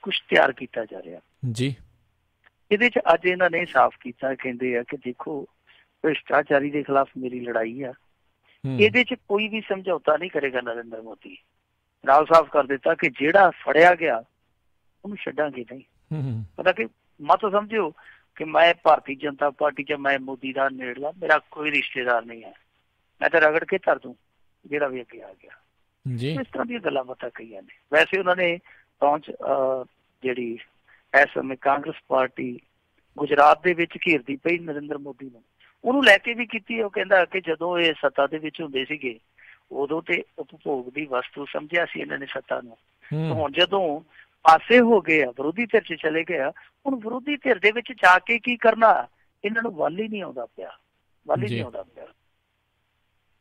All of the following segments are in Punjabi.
ਕੁਛ ਤਿਆਰ ਕੀਤਾ ਜਾ ਰਿਹਾ ਜੀ। ਇਹਦੇ ਚ ਅੱਜ ਇਹਨਾਂ ਨੇ ਸਾਫ਼ ਕੀਤਾ, ਕਹਿੰਦੇ ਆ ਕਿ ਦੇਖੋ ਭ੍ਰਿਸ਼ਟਾਚਾਰੀ ਦੇ ਖਿਲਾਫ ਮੇਰੀ ਲੜਾਈ ਆ, ਇਹਦੇ ਚ ਕੋਈ ਵੀ ਸਮਝੌਤਾ ਨਹੀਂ ਕਰੇਗਾ ਨਰਿੰਦਰ ਮੋਦੀ। ਨਾਲ ਸਾਫ਼ ਕਰ ਦਿੱਤਾ ਕਿ ਜਿਹੜਾ ਫੜਿਆ ਗਿਆ ਉਹਨੂੰ ਛੱਡਾਂਗੇ ਨਹੀਂ। ਪਤਾ ਕਿ ਮਤ ਸਮਝਿਓ ਕਿ ਮੈਂ ਭਾਰਤੀ ਜਨਤਾ ਪਾਰਟੀ ਚ ਮੈਂ ਮੋਦੀ ਦਾ ਨੇੜਲਾ, ਮੇਰਾ ਕੋਈ ਰਿਸ਼ਤੇਦਾਰ ਨਹੀਂ ਹੈ, ਮੈਂ ਤਾਂ ਰਗੜ ਕੇ ਧਰ ਦੂੰ ਜਿਹੜਾ ਵੀ ਅੱਗੇ ਆ ਗਿਆ। ਇਸ ਤਰ੍ਹਾਂ ਦੀਆਂ ਗੱਲਾਂ ਬਾਤਾਂ ਕਹੀਆਂ ਨੇ। ਵੈਸੇ ਉਹਨਾਂ ਨੇ ਪਹੁੰਚ ਜਿਹੜੀ ਇਸ ਸਮੇਂ ਕਾਂਗਰਸ ਪਾਰਟੀ ਗੁਜਰਾਤ ਦੇ ਵਿੱਚ ਘੇਰਦੀ ਪਈ ਨਰਿੰਦਰ ਮੋਦੀ ਨੂੰ, ਉਹਨੂੰ ਲੈ ਕੇ ਵੀ ਕੀਤੀ। ਉਹ ਕਹਿੰਦਾ ਕਿ ਜਦੋਂ ਇਹ ਸੱਤਾ ਦੇ ਵਿੱਚ ਹੁੰਦੇ ਸੀਗੇ ਉਦੋਂ ਤੇ ਉਪਭੋਗ ਦੀ ਵਸਤੂ ਸਮਝਿਆ ਸੀ ਇਹਨਾਂ ਨੇ ਸੱਤਾ ਨੂੰ, ਹੁਣ ਜਦੋਂ ਪਾਸੇ ਹੋ ਗਏ ਆ, ਵਿਰੋਧੀ ਧਿਰ ਚ ਚਲੇ ਗਏ ਆ, ਹੁਣ ਵਿਰੋਧੀ ਧਿਰ ਦੇ ਵਿੱਚ ਜਾ ਕੇ ਕੀ ਕਰਨਾ, ਇਹਨਾਂ ਨੂੰ ਵੱਲ ਹੀ ਨਹੀਂ ਆਉਂਦਾ ਪਿਆ, ਵੱਲ ਹੀ ਨਹੀਂ ਆਉਂਦਾ ਪਿਆ।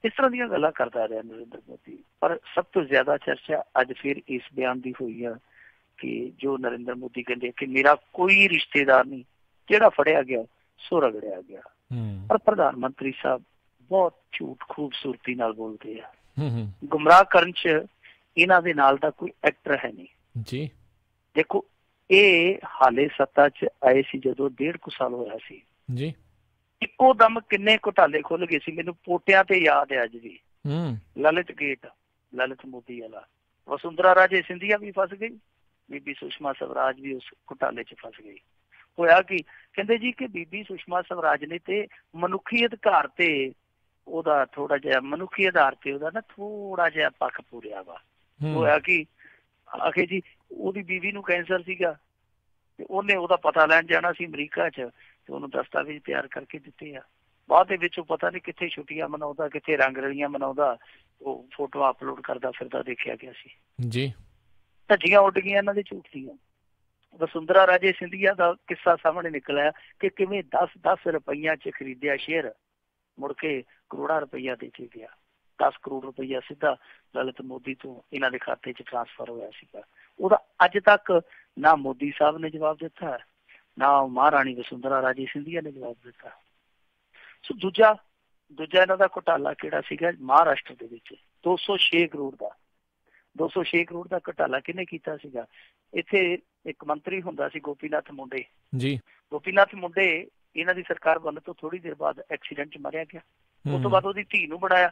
ਇਸ ਤਰ੍ਹਾਂ ਦੀਆਂ ਗੱਲਾਂ ਕਰਦਾ ਰਿਹਾ ਨਰਿੰਦਰ ਮੋਦੀ। ਪਰ ਸਭ ਤੋਂ ਜ਼ਿਆਦਾ ਚਰਚਾ ਅੱਜ ਫਿਰ ਇਸ ਬਿਆਨ ਦੀ ਹੋਈ ਆ ਕਿ ਜੋ ਨਰਿੰਦਰ ਮੋਦੀ ਕਹਿੰਦੇ ਕਿ ਮੇਰਾ ਕੋਈ ਰਿਸ਼ਤੇਦਾਰ ਨਹੀਂ, ਜਿਹੜਾ ਫੜਿਆ ਗਿਆ ਸੋ ਰਗੜਿਆ ਗਿਆ। ਪਰ ਪ੍ਰਧਾਨ ਮੰਤਰੀ ਸਾਹਿਬ ਬਹੁਤ ਝੂਠ ਖੂਬਸੂਰਤੀ ਨਾਲ ਬੋਲਦੇ ਆ, ਗੁੰਮਰਾਹ ਕਰਨ ਚ ਇਹਨਾਂ ਦੇ ਨਾਲ ਦਾ ਕੋਈ ਐਕਟਰ ਹੈ ਨਹੀਂ ਜੀ। ਦੇਖੋ ਇਹ ਹਾਲੇ ਸੱਤਾ ਚ ਆਏ ਸੀ ਜਦੋਂ 1.5 ਸਾਲ ਹੋਇਆ ਸੀ ਜੀ, ਇੱਕੋ ਦਮ ਕਿੰਨੇ ਘੁਟਾਲੇ ਖੁੱਲ ਗਏ ਸੀ। ਮੈਨੂੰ ਪੋਟਿਆਂ ਤੇ ਯਾਦ ਹੈ ਅੱਜ ਵੀ, ਲਲਿਤ ਗੇਟ, ਲਲਿਤ ਮੋਦੀ ਵਾਲਾ, ਵਸੁੰਧਰਾ ਰਾਜੇ ਸਿੰਧੀਆ ਵੀ ਫਸ ਗਈ, ਬੀਬੀ ਸੁਸ਼ਮਾ ਸਵਰਾਜ ਵੀ ਉਸ ਘੁਟਾਲੇ ਚ ਫਸ ਗਈ। ਹੋਇਆ ਕੀ, ਕਹਿੰਦੇ ਜੀ ਕਿ ਬੀਬੀ ਸੁਸ਼ਮਾ ਸਵਰਾਜ ਨੇ ਤੇ ਮਨੁੱਖੀ ਅਧਿਕਾਰ ਤੇ ਉਹਦਾ ਥੋੜਾ ਜਿਹਾ, ਮਨੁੱਖੀ ਆਧਾਰ ਤੇ ਉਹਦਾ ਨਾ ਥੋੜਾ ਜਿਹਾ ਪੱਖ ਪੂਰਿਆ ਵਾ। ਹੋਇਆ ਕੀ, ਆਖੇ ਜੀ ਉਹਦੀ ਬੀਵੀ ਨੂੰ ਕੈਂਸਰ ਸੀਗਾ ਤੇ ਉਹਨੇ ਉਹਦਾ ਪਤਾ ਲੈਣ ਜਾਣਾ ਸੀ ਅਮਰੀਕਾ ਚ, ਤੇ ਉਹਨੂੰ ਦਸਤਾਵੇਜ਼ ਤਿਆਰ ਕਰਕੇ ਦਿੱਤੇ ਆ। ਬਾਅਦ ਦੇ ਵਿੱਚ ਉਹ ਪਤਾ ਨਹੀਂ ਕਿੱਥੇ ਛੁੱਟੀਆਂ ਮਨਾਉਂਦਾ, ਕਿੱਥੇ ਰੰਗ ਰਲੀਆਂ ਮਨਾਉਂਦਾ, ਉਹ ਫੋਟੋਆਂ ਅਪਲੋਡ ਕਰਦਾ ਫਿਰਦਾ ਦੇਖਿਆ ਗਿਆ ਸੀ ਜੀ। ਧੱਜੀਆਂ ਉੱਡ ਗਈਆਂ ਇਹਨਾਂ ਦੇ ਝੂਠ ਦੀਆਂ। ਵਸੁੰਧਰਾ ਰਾਜੇ ਸਿੰਧੀਆ ਦਾ ਕਿੱਸਾ ਸਾਹਮਣੇ ਨਿਕਲਿਆ ਕਿ ਕਿਵੇਂ 10-10 ਰੁਪਈਆਂ ਚ ਖਰੀਦਿਆ ਸ਼ੇਅਰ, ਮੁੜ ਕੇ ਕਰੋੜਾਂ ਰੁਪਈਆ ਦੇ ਕੇ ਗਿਆ। 10 ਕਰੋੜ ਰੁਪਈਆ ਸਿੱਧਾ ਲਲਿਤ ਮੋਦੀ ਤੋਂ ਇਹਨਾਂ ਦੇ ਖਾਤੇ ਚ ਟ੍ਰਾਂਸਫਰ ਹੋਇਆ ਸੀਗਾ। ਉਹਦਾ ਅੱਜ ਤੱਕ ਨਾ ਮੋਦੀ ਸਾਹਿਬ ਨੇ ਜਵਾਬ ਦਿੱਤਾ, ਨਾ ਮਹਾਰਾਣੀ ਵਸੁੰਧਰਾ ਰਾਜੇ ਸਿੰਧੀਆ ਨੇ ਜਵਾਬ ਦਿੱਤਾ। ਸੋ ਦੂਜਾ ਇਹਨਾਂ ਦਾ ਘੁਟਾਲਾ ਕਿਹੜਾ ਸੀਗਾ ਮਹਾਰਾਸ਼ਟਰ ਦੇ ਵਿੱਚ, 206 ਕਰੋੜ ਦਾ 206 ਕਰੋੜ ਦਾ ਘੁਟਾਲਾ ਕਿਹਨੇ ਕੀਤਾ ਸੀਗਾ। ਇੱਥੇ ਇੱਕ ਮੰਤਰੀ ਹੁੰਦਾ ਸੀ ਗੋਪੀਨਾਥ ਮੁੰਡੇ ਜੀ, ਗੋਪੀਨਾਥ ਮੁੰਡੇ ਇਹਨਾਂ ਦੀ ਸਰਕਾਰ ਬਣਨ ਤੋਂ ਥੋੜੀ ਦੇਰ ਬਾਅਦ ਐਕਸੀਡੈਂਟ ਚ ਮਾਰਿਆ ਗਿਆ। ਉਸ ਤੋਂ ਬਾਅਦ ਉਹਦੀ ਧੀ ਨੂੰ ਬਣਾਇਆ,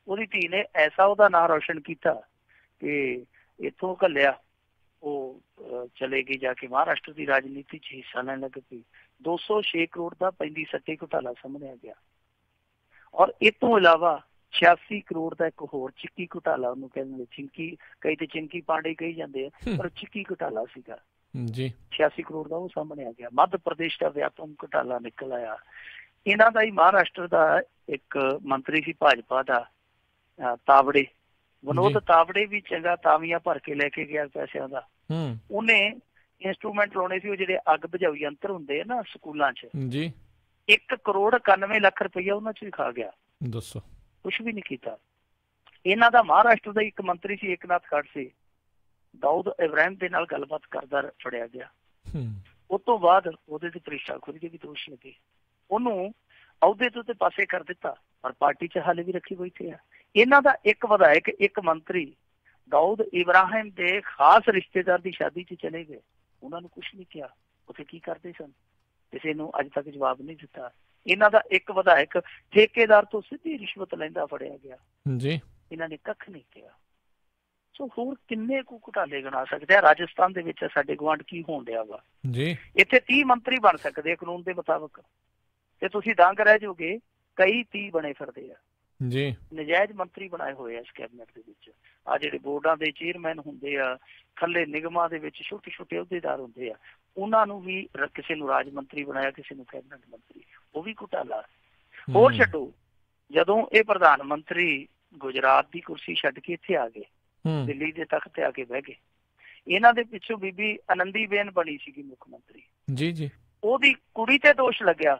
ਉਹਦੀ ਧੀ ਨੇ ਐਸਾ ਉਹਦਾ ਨਾਂ ਰੌਸ਼ਨ ਕੀਤਾ ਕਿ ਇੱਥੋਂ ਘੱਲਿਆ, ਉਹ ਚਲੇ ਗਈ ਜਾ ਕੇ ਮਹਾਰਾਸ਼ਟਰ ਦੀ ਰਾਜਨੀਤੀ ਚ ਹਿੱਸਾ ਲੈਣ ਲੱਗ ਪਈ। 206 ਕਰੋੜ ਦਾ ਪੈਂਦੀ ਸੱਟੇ ਘੁਟਾਲਾ ਸਾਹਮਣੇ ਆ ਗਿਆ। ਔਰ ਇਹ ਤੋਂ ਇਲਾਵਾ 86 ਕਰੋੜ ਦਾ ਇੱਕ ਹੋਰ ਚਿੱਕੀ ਘੁਟਾਲਾ, ਉਹਨੂੰ ਕਹਿੰਦੇ ਚਿੰਕੀ, ਕਈ ਤੇ ਚਿੰਕੀ ਪਾਂਡੇ ਕਹੀ ਜਾਂਦੇ ਆ, ਪਰ ਚਿੱਕੀ ਘੁਟਾਲਾ ਸੀਗਾ ਜੀ, 86 ਕਰੋੜ ਦਾ, ਉਹ ਸਾਹਮਣੇ ਆ ਗਿਆ। ਮੱਧ ਪ੍ਰਦੇਸ਼ ਦਾ ਵਿਆਪਕ ਘੁਟਾਲਾ ਨਿਕਲ ਆਇਆ। ਇਹਨਾਂ ਦਾ ਹੀ ਮਹਾਰਾਸ਼ਟਰ ਦਾ ਇੱਕ ਮੰਤਰੀ ਸੀ ਭਾਜਪਾ ਦਾ, ਤਾਵੜੇ, ਵਿਨੋਦ ਤਾਵੜੇ ਵੀ ਚੰਗਾ ਤਾਵੀਆਂ ਭਰ ਕੇ ਲੈ ਕੇ ਗਿਆ ਪੈਸਿਆਂ ਦਾ। ਉਹਨੇ ਇੰਸਟਰੂਮੈਂਟ ਲਾਉਣੇ ਸੀ, ਉਹ ਜਿਹੜੇ ਅੱਗ ਬੁਝਾਊ ਯੰਤਰ ਹੁੰਦੇ ਆ ਨਾ ਸਕੂਲਾਂ ਚ ਜੀ, 1 ਕਰੋੜ 91 ਲੱਖ ਰੁਪਈਆ ਉਹਨਾਂ ਚ ਵੀ ਖਾ ਗਿਆ। ਦੱਸੋ, ਕੁਛ ਵੀ ਨਹੀਂ ਕੀਤਾ। ਇਹਨਾਂ ਦਾ ਮਹਾਰਾਸ਼ਟਰ ਦਾ ਇੱਕ ਮੰਤਰੀ ਸੀ ਏਕਨਾਥ ਖੜਸੇ, ਦਾਊਦ ਇਬਰਾਹਿਮ ਦੇ ਨਾਲ ਗੱਲਬਾਤ ਕਰਦਾ ਫੜਿਆ ਗਿਆ। ਉਸ ਤੋਂ ਬਾਅਦ ਉਹਦੇ ਤੇ ਭ੍ਰਿਸ਼ਟਾਖੋਰੀ ਦੇ ਵੀ ਦੋਸ਼ ਲੱਗੇ, ਉਹਨੂੰ ਅਹੁਦੇ ਤੋਂ ਤੇ ਪਾਸੇ ਕਰ ਦਿੱਤਾ, ਪਰ ਪਾਰਟੀ ਚ ਹਾਲੇ ਵੀ ਰੱਖੀ ਬੈਠੇ ਆ। ਇਹਨਾਂ ਦਾ ਇੱਕ ਵਿਧਾਇਕ, ਇੱਕ ਮੰਤਰੀ ਦਾਊਦ ਇਬਰਾਹਿਮ ਦੇ ਖਾਸ ਰਿਸ਼ਤੇਦਾਰ ਦੀ ਸ਼ਾਦੀ ਚ ਚਲੇ ਗਏ, ਉਹਨਾਂ ਨੂੰ ਕੁਛ ਨਹੀਂ ਕਿਹਾ, ਉੱਥੇ ਕੀ ਕਰਦੇ ਸਨ, ਕਿਸੇ ਨੂੰ ਅੱਜ ਤੱਕ ਜਵਾਬ ਨਹੀਂ ਦਿੱਤਾ। ਇਹਨਾਂ ਦਾ ਇੱਕ ਵਿਧਾਇਕ ਠੇਕੇਦਾਰ ਤੋਂ ਸਿੱਧੀ ਰਿਸ਼ਵਤ ਲੈਂਦਾ ਫੜਿਆ ਗਿਆ ਜੀ, ਇਹਨਾਂ ਨੇ ਕੱਖ ਨਹੀਂ ਕਿਹਾ। ਸੋ ਹੋਰ ਕਿੰਨੇ ਕੁ ਘੁਟਾਲੇ ਗਿਣਾ ਸਕਦੇ ਆ। ਰਾਜਸਥਾਨ ਦੇ ਵਿੱਚ ਸਾਡੇ ਗੁਆਂਢ ਕੀ ਹੋਣ ਡਿਆ ਵਾ ਜੀ, ਇੱਥੇ 30 ਮੰਤਰੀ ਬਣ ਸਕਦੇ ਆ ਕਾਨੂੰਨ ਦੇ ਮੁਤਾਬਕ, ਤੇ ਤੁਸੀਂ ਦੰਗ ਰਹਿ ਜਾਓਗੇ, ਕਈ 30 ਬਣੇ ਫਿਰਦੇ ਆ ਜੀ, ਨਜਾਇਜ਼ ਮੰਤਰੀ ਬਣਾਏ ਹੋਏ ਆ ਇਸ ਕੈਬਨਿਟ ਦੇ ਵਿੱਚ। ਆ ਜਿਹੜੇ ਬੋਰਡਾਂ ਦੇ ਚੇਅਰਮੈਨ ਹੁੰਦੇ ਆ, ਥੱਲੇ ਨਿਗਮਾਂ ਦੇ ਵਿੱਚ ਛੋਟੇ ਛੋਟੇ ਅਹੁਦੇਦਾਰ ਹੁੰਦੇ ਆ, ਉਹਨਾਂ ਨੂੰ ਵੀ ਕਿਸੇ ਨੂੰ ਰਾਜ ਮੰਤਰੀ ਬਣਾਇਆ, ਕਿਸੇ ਨੂੰ ਕੈਬਨਿਟ ਮੰਤਰੀ, ਉਹ ਵੀ ਘੁਟਾਲਾ। ਹੋਰ ਛੱਡੋ, ਜਦੋਂ ਇਹ ਪ੍ਰਧਾਨ ਮੰਤਰੀ ਗੁਜਰਾਤ ਦੀ ਕੁਰਸੀ ਛੱਡ ਕੇ ਇੱਥੇ ਆ ਗਏ, ਦਿੱਲੀ ਦੇ ਤਖਤ ਤੇ ਆ ਕੇ ਬਹਿ ਗਏ, ਇਹਨਾਂ ਦੇ ਪਿੱਛੋਂ ਬੀਬੀ ਆਨੰਦੀਬੇਨ ਬਣੀ ਸੀਗੀ ਮੁੱਖ ਮੰਤਰੀ ਜੀ ਜੀ, ਉਹਦੀ ਕੁੜੀ ਤੇ ਦੋਸ਼ ਲੱਗਿਆ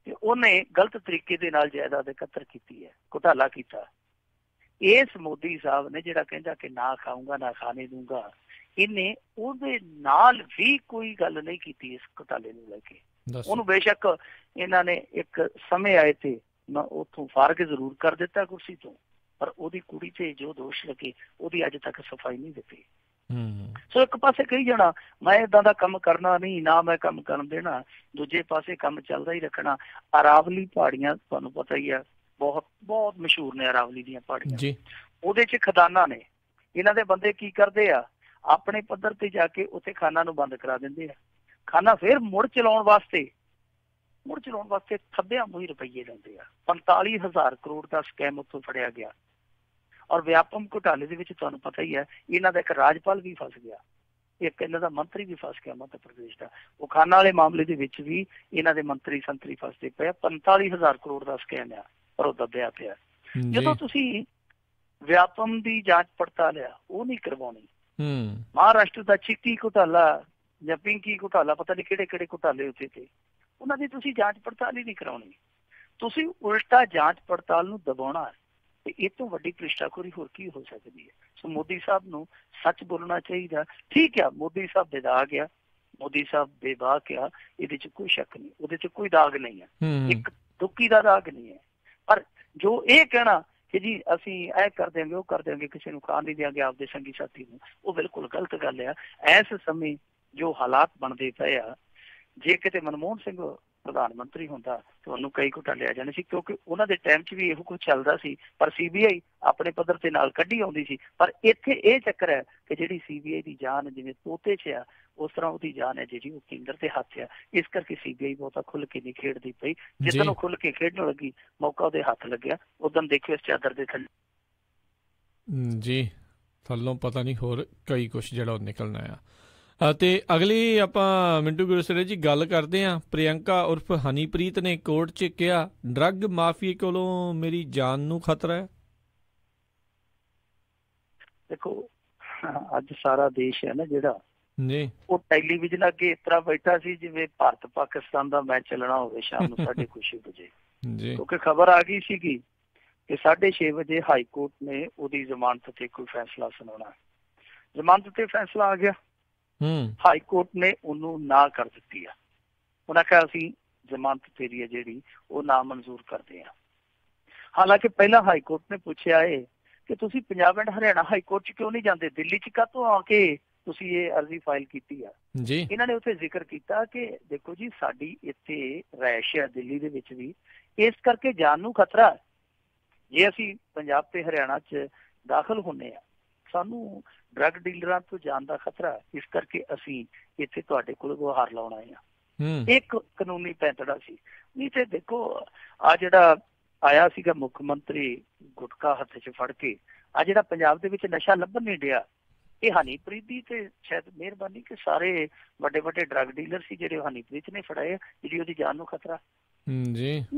ਤੇ ਉਹਨੇ ਗਲਤ ਤਰੀਕੇ ਦੇ ਨਾਲ ਜਾਇਦਾਦ ਇਕੱਤਰ ਕੀਤੀ ਹੈ, ਘੁਟਾਲਾ ਕੀਤਾ। ਇਸ ਮੋਦੀ ਸਾਹਿਬ ਨੇ ਜਿਹੜਾ ਕਹਿੰਦਾ ਕਿ ਨਾ ਖਾਊਂਗਾ ਨਾ ਖਾਣੇ ਦੂੰਗਾ, ਇਹਨੇ ਉਹਦੇ ਨਾਲ ਵੀ ਕੋਈ ਗੱਲ ਨਹੀਂ ਕੀਤੀ ਇਸ ਘੁਟਾਲੇ ਨੂੰ ਲੈ ਕੇ। ਉਹਨੂੰ ਬੇਸ਼ੱਕ ਇਹਨਾਂ ਨੇ ਇੱਕ ਸਮੇਂ ਆਏ ਤੇ ਉੱਥੋਂ ਫਾਰਗ ਜ਼ਰੂਰ ਕਰ ਦਿੱਤਾ ਕੁਰਸੀ ਤੋਂ, ਪਰ ਉਹਦੀ ਕੁੜੀ ਤੇ ਜੋ ਦੋਸ਼ ਲੱਗੇ ਉਹਦੀ ਅੱਜ ਤੱਕ ਸਫਾਈ ਨਹੀਂ ਦਿੱਤੀ। ਸੋ ਇੱਕ ਪਾਸੇ ਕਹੀ ਜਾਣਾ ਮੈਂ ਇਦਾਂ ਦਾ ਕੰਮ ਕਰਨਾ ਨਹੀਂ, ਨਾ ਮੈਂ ਕੰਮ ਕਰਨ ਦੇਣਾ, ਦੂਜੇ ਪਾਸੇ ਕੰਮ ਚੱਲਦਾ ਹੀ ਰੱਖਣਾ। ਅਰਾਵਲੀ ਪਹਾੜੀਆਂ ਤੁਹਾਨੂੰ ਪਤਾ ਹੀ ਆ, ਬਹੁਤ ਬਹੁਤ ਮਸ਼ਹੂਰ ਨੇ ਅਰਾਵਲੀ ਦੀਆਂ ਪਹਾੜੀਆਂ। ਉਹਦੇ 'ਚ ਖਦਾਨਾ ਨੇ। ਇਹਨਾਂ ਦੇ ਬੰਦੇ ਕੀ ਕਰਦੇ ਆ, ਆਪਣੇ ਪੱਧਰ ਤੇ ਜਾ ਕੇ ਉੱਥੇ ਖਾਨਾ ਨੂੰ ਬੰਦ ਕਰਾ ਦਿੰਦੇ ਆ। ਖਾਨਾ ਫਿਰ ਮੁੜ ਚਲਾਉਣ ਵਾਸਤੇ ਖੱਬਿਆਂ ਮੂੰਹ ਰੁਪਈਏ ਲੈਂਦੇ ਆ। 45,000 ਕਰੋੜ ਦਾ ਸਕੈਮ ਉੱਥੋਂ ਫੜਿਆ ਗਿਆ। ਔਰ ਵਿਆਪਮ ਘੁਟਾਲੇ ਦੇ ਵਿੱਚ ਤੁਹਾਨੂੰ ਪਤਾ ਹੀ ਹੈ, ਇਹਨਾਂ ਦਾ ਇੱਕ ਰਾਜਪਾਲ ਵੀ ਫਸ ਗਿਆ, ਇੱਕ ਇਹਨਾਂ ਦਾ ਮੰਤਰੀ ਵੀ ਫਸ ਗਿਆ ਮੱਧ ਪ੍ਰਦੇਸ਼ ਦਾ। ਉਹ ਖਾਨਾ ਵਾਲੇ ਮਾਮਲੇ ਦੇ ਵਿੱਚ ਵੀ ਇਹਨਾਂ ਦੇ ਮੰਤਰੀ ਸੰਤਰੀ ਫਸਦੇ ਪਏ। 45,000 ਕਰੋੜ ਦਾ ਸਕੈਮ ਆ, ਪਰ ਉਹ ਦੱਬਿਆ ਪਿਆ। ਜਦੋਂ ਤੁਸੀਂ ਵਿਆਪਮ ਦੀ ਜਾਂਚ ਪੜਤਾਲ ਆ ਉਹ ਨਹੀਂ ਕਰਵਾਉਣੀ, ਮਹਾਰਾਸ਼ਟਰ ਦਾ ਚਿੱਟੀ ਘੁਟਾਲਾ ਜਾਂ ਪਿੰਕੀ ਘੁਟਾਲਾ, ਪਤਾ ਨਹੀਂ ਕਿਹੜੇ ਕਿਹੜੇ ਘੁਟਾਲੇ ਉੱਥੇ ਤੇ, ਉਹਨਾਂ ਦੀ ਤੁਸੀਂ ਜਾਂਚ ਪੜਤਾਲ ਹੀ ਨਹੀਂ ਕਰਾਉਣੀ। ਤੁਸੀਂ ਉਲਟਾ ਜਾਂਚ ਪੜਤਾਲ ਨੂੰ ਦਬਾਉਣਾ ਹੈ। ਤੇ ਇਹ ਤੋਂ ਵੱਡੀ ਭ੍ਰਿਸ਼ਟਾਖੋਰੀ ਹੋਰ ਕੀ ਹੋ ਸਕਦੀ ਹੈ। ਸੋ ਮੋਦੀ ਸਾਹਿਬ ਨੂੰ ਸੱਚ ਬੋਲਣਾ ਚਾਹੀਦਾ। ਠੀਕ ਆ, ਮੋਦੀ ਸਾਹਿਬ ਬੇਦਾਗ ਆ, ਮੋਦੀ ਸਾਹਿਬ ਬੇਬਾਕ ਆ, ਇਹਦੇ 'ਚ ਕੋਈ ਸ਼ੱਕ ਨਹੀਂ, ਉਹਦੇ 'ਚ ਕੋਈ ਦਾਗ ਨਹੀਂ ਹੈ, ਇੱਕ ਦੁੱਕੀ ਦਾ ਦਾਗ ਨਹੀਂ ਹੈ। ਪਰ ਜੋ ਇਹ ਕਹਿਣਾ ਕਿ ਜੀ ਅਸੀਂ ਇਹ ਕਰ ਦਿਆਂਗੇ, ਉਹ ਕਰ ਦਿਆਂਗੇ, ਕਿਸੇ ਨੂੰ ਖਾਣ ਨਹੀਂ ਦਿਆਂਗੇ ਆਪਦੇ ਸੰਗੀ ਸਾਥੀ ਨੂੰ, ਉਹ ਬਿਲਕੁਲ ਗਲਤ ਗੱਲ ਆ। ਇਸ ਸਮੇਂ ਜੋ ਹਾਲਾਤ ਬਣਦੇ ਪਏ ਆ, ਜੇ ਕਿਤੇ ਮਨਮੋਹਨ ਸਿੰਘ ਪ੍ਰਧਾਨ ਮੰਤਰੀ ਹੁੰਦਾ ਤੁਹਾਨੂੰ ਕਈ ਘੁਟਾਲੇ ਆ ਜਾਣੇ ਸੀ, ਕਿਉਂਕਿ ਉਹਨਾਂ ਦੇ ਟਾਈਮ 'ਚ ਵੀ ਇਹੋ ਕੁਝ ਚੱਲਦਾ ਸੀ। ਪਰ CBI ਆਪਣੇ ਪੱਧਰ ਤੇ ਨਾਲ ਕੱਢੀ ਆਉਂਦੀ ਸੀ। ਪਰ ਇੱਥੇ ਇਹ ਚੱਕਰ ਹੈ ਕਿ ਜਿਹੜੀ CBI ਦੀ ਜਾਨ ਜਿਵੇਂ ਤੋਤੇ 'ਚ ਆ, ਉਸ ਤਰ੍ਹਾਂ ਉਹਦੀ ਜਾਨ ਹੈ ਜਿਹੜੀ ਉਹ ਕੇਂਦਰ ਦੇ ਹੱਥ ਆ। ਇਸ ਕਰਕੇ CBI ਬਹੁਤਾ ਖੁੱਲ ਕੇ ਨਹੀਂ ਖੇਡਦੀ ਪਈ। ਜਿੱਦਣ ਉਹ ਖੁੱਲ ਕੇ ਖੇਡਣ ਲੱਗੀ, ਮੌਕਾ ਉਹਦੇ ਹੱਥ ਲੱਗਿਆ, ਉਦੋਂ ਦੇਖਿਓ ਇਸ ਚਾਦਰ ਦੇ ਥੱਲੇ ਜੀ ਥੱਲੋਂ ਪਤਾ ਨਹੀਂ ਹੋਰ ਕਈ ਕੁਛ ਜਿਹੜਾ ਉਹ ਨਿਕਲਣਾ ਆ। ਅਤੇ ਅਗਲੀ ਆਪਾਂ ਮਿੰਟੂ ਗੁਰਸਰੇ ਜੀ ਗੱਲ ਕਰਦੇ ਹਾਂ। ਪ੍ਰਿਯੰਕਾ ਉਰਫ ਹਨੀਪ੍ਰੀਤ ਨੇ ਕੋਰਟ 'ਚ ਕਿਹਾ ਡਰੱਗ ਮਾਫੀਏ ਕੋਲੋਂ ਮੇਰੀ ਜਾਨ ਨੂੰ ਖਤਰਾ ਹੈ। ਦੇਖੋ ਅੱਜ ਸਾਰਾ ਦੇਸ਼ ਹੈ ਨਾ ਜਿਹੜਾ ਜੀ, ਉਹ ਟੈਲੀਵਿਜ਼ਨ ਅੱਗੇ ਇਸ ਤਰ੍ਹਾਂ ਬੈਠਾ ਸੀ ਜਿਵੇਂ ਭਾਰਤ ਪਾਕਿਸਤਾਨ ਦਾ ਮੈਚ ਚੱਲਣਾ ਹੋਵੇ ਸ਼ਾਮ ਨੂੰ 6:30 ਵਜੇ। ਕਿਉਂਕਿ ਖਬਰ ਆ ਗਈ ਸੀਗੀ ਕਿ 6:30 ਵਜੇ ਹਾਈ ਕੋਰਟ ਨੇ ਉਹਦੀ ਜ਼ਮਾਨਤ ਤੇ ਕੋਈ ਫੈਸਲਾ ਸੁਣਾਉਣਾ। ਜ਼ਮਾਨਤ ਤੇ ਫੈਸਲਾ ਆ ਗਿਆ, ਹਾਈ ਕੋਰਟ ਨੇ ਉਹਨੂੰ ਨਾ ਕਰ ਦਿੱਤੀ ਆ। ਉਹਨਾਂ ਕਿਹਾ ਅਸੀਂ ਜ਼ਮਾਨਤ ਤੇਰੀ ਹੈ ਜਿਹੜੀ ਉਹ ਨਾ ਮਨਜ਼ੂਰ ਕਰਦੇ ਆ। ਹਾਲਾਂਕਿ ਪਹਿਲਾਂ ਹਾਈ ਕੋਰਟ ਨੇ ਪੁੱਛਿਆ ਹੈ ਕਿ ਤੁਸੀਂ Punjab and Haryana high court 'ਚ ਕਿਉਂ ਨਹੀਂ ਜਾਂਦੇ, ਦਿੱਲੀ 'ਚ ਕਾਹਤੋਂ ਆ ਕੇ ਤੁਸੀਂ ਇਹ ਅਰਜ਼ੀ ਫਾਈਲ ਕੀਤੀ ਆ। ਇਹਨਾਂ ਨੇ ਉੱਥੇ ਜ਼ਿਕਰ ਕੀਤਾ ਕਿ ਦੇਖੋ ਜੀ ਸਾਡੀ ਇੱਥੇ ਰਿਹਾਇਸ਼ ਹੈ ਦਿੱਲੀ ਦੇ ਵਿੱਚ ਵੀ, ਇਸ ਕਰਕੇ ਜਾਨ ਨੂੰ ਖਤਰਾ। ਜੇ ਅਸੀਂ ਪੰਜਾਬ ਤੇ ਹਰਿਆਣਾ 'ਚ ਦਾਖਲ ਹੁੰਦੇ ਆ, ਸਾਨੂੰ ਡਰੱਗ ਡੀਲਰਾਂ ਤੋਂ ਜਾਨ ਦਾ ਖਤਰਾ, ਇਸ ਕਰਕੇ ਅਸੀਂ ਇੱਥੇ ਤੁਹਾਡੇ ਕੋਲ ਗੁਹਾਰ ਲਾਉਣ ਆਏ ਆ। ਇੱਕ ਕਾਨੂੰਨੀ ਪੈਂਤੜਾ ਸੀ। ਨਹੀਂ ਤੇ ਦੇਖੋ ਆ ਜਿਹੜਾ ਆਇਆ ਸੀਗਾ ਮੁੱਖ ਮੰਤਰੀ ਗੁਟਕਾ ਹੱਥ 'ਚ ਫੜ ਕੇ, ਆ ਜਿਹੜਾ ਪੰਜਾਬ ਦੇ ਵਿੱਚ ਨਸ਼ਾ ਲੱਭਣ ਨਹੀਂ ਡਿਆ, ਇਹ ਹਨੀਪ੍ਰੀਤ ਦੀ ਤੇ ਸ਼ਾਇਦ ਮਿਹਰਬਾਨੀ ਕਿ ਸਾਰੇ ਵੱਡੇ ਵੱਡੇ ਡਰੱਗ ਡੀਲਰ ਸੀ ਜਿਹੜੇ ਹਨੀਪ੍ਰੀਤ ਨੇ ਫੜਾਏ, ਜਿਹੜੀ ਉਹਦੀ ਜਾਨ ਨੂੰ ਖਤਰਾ।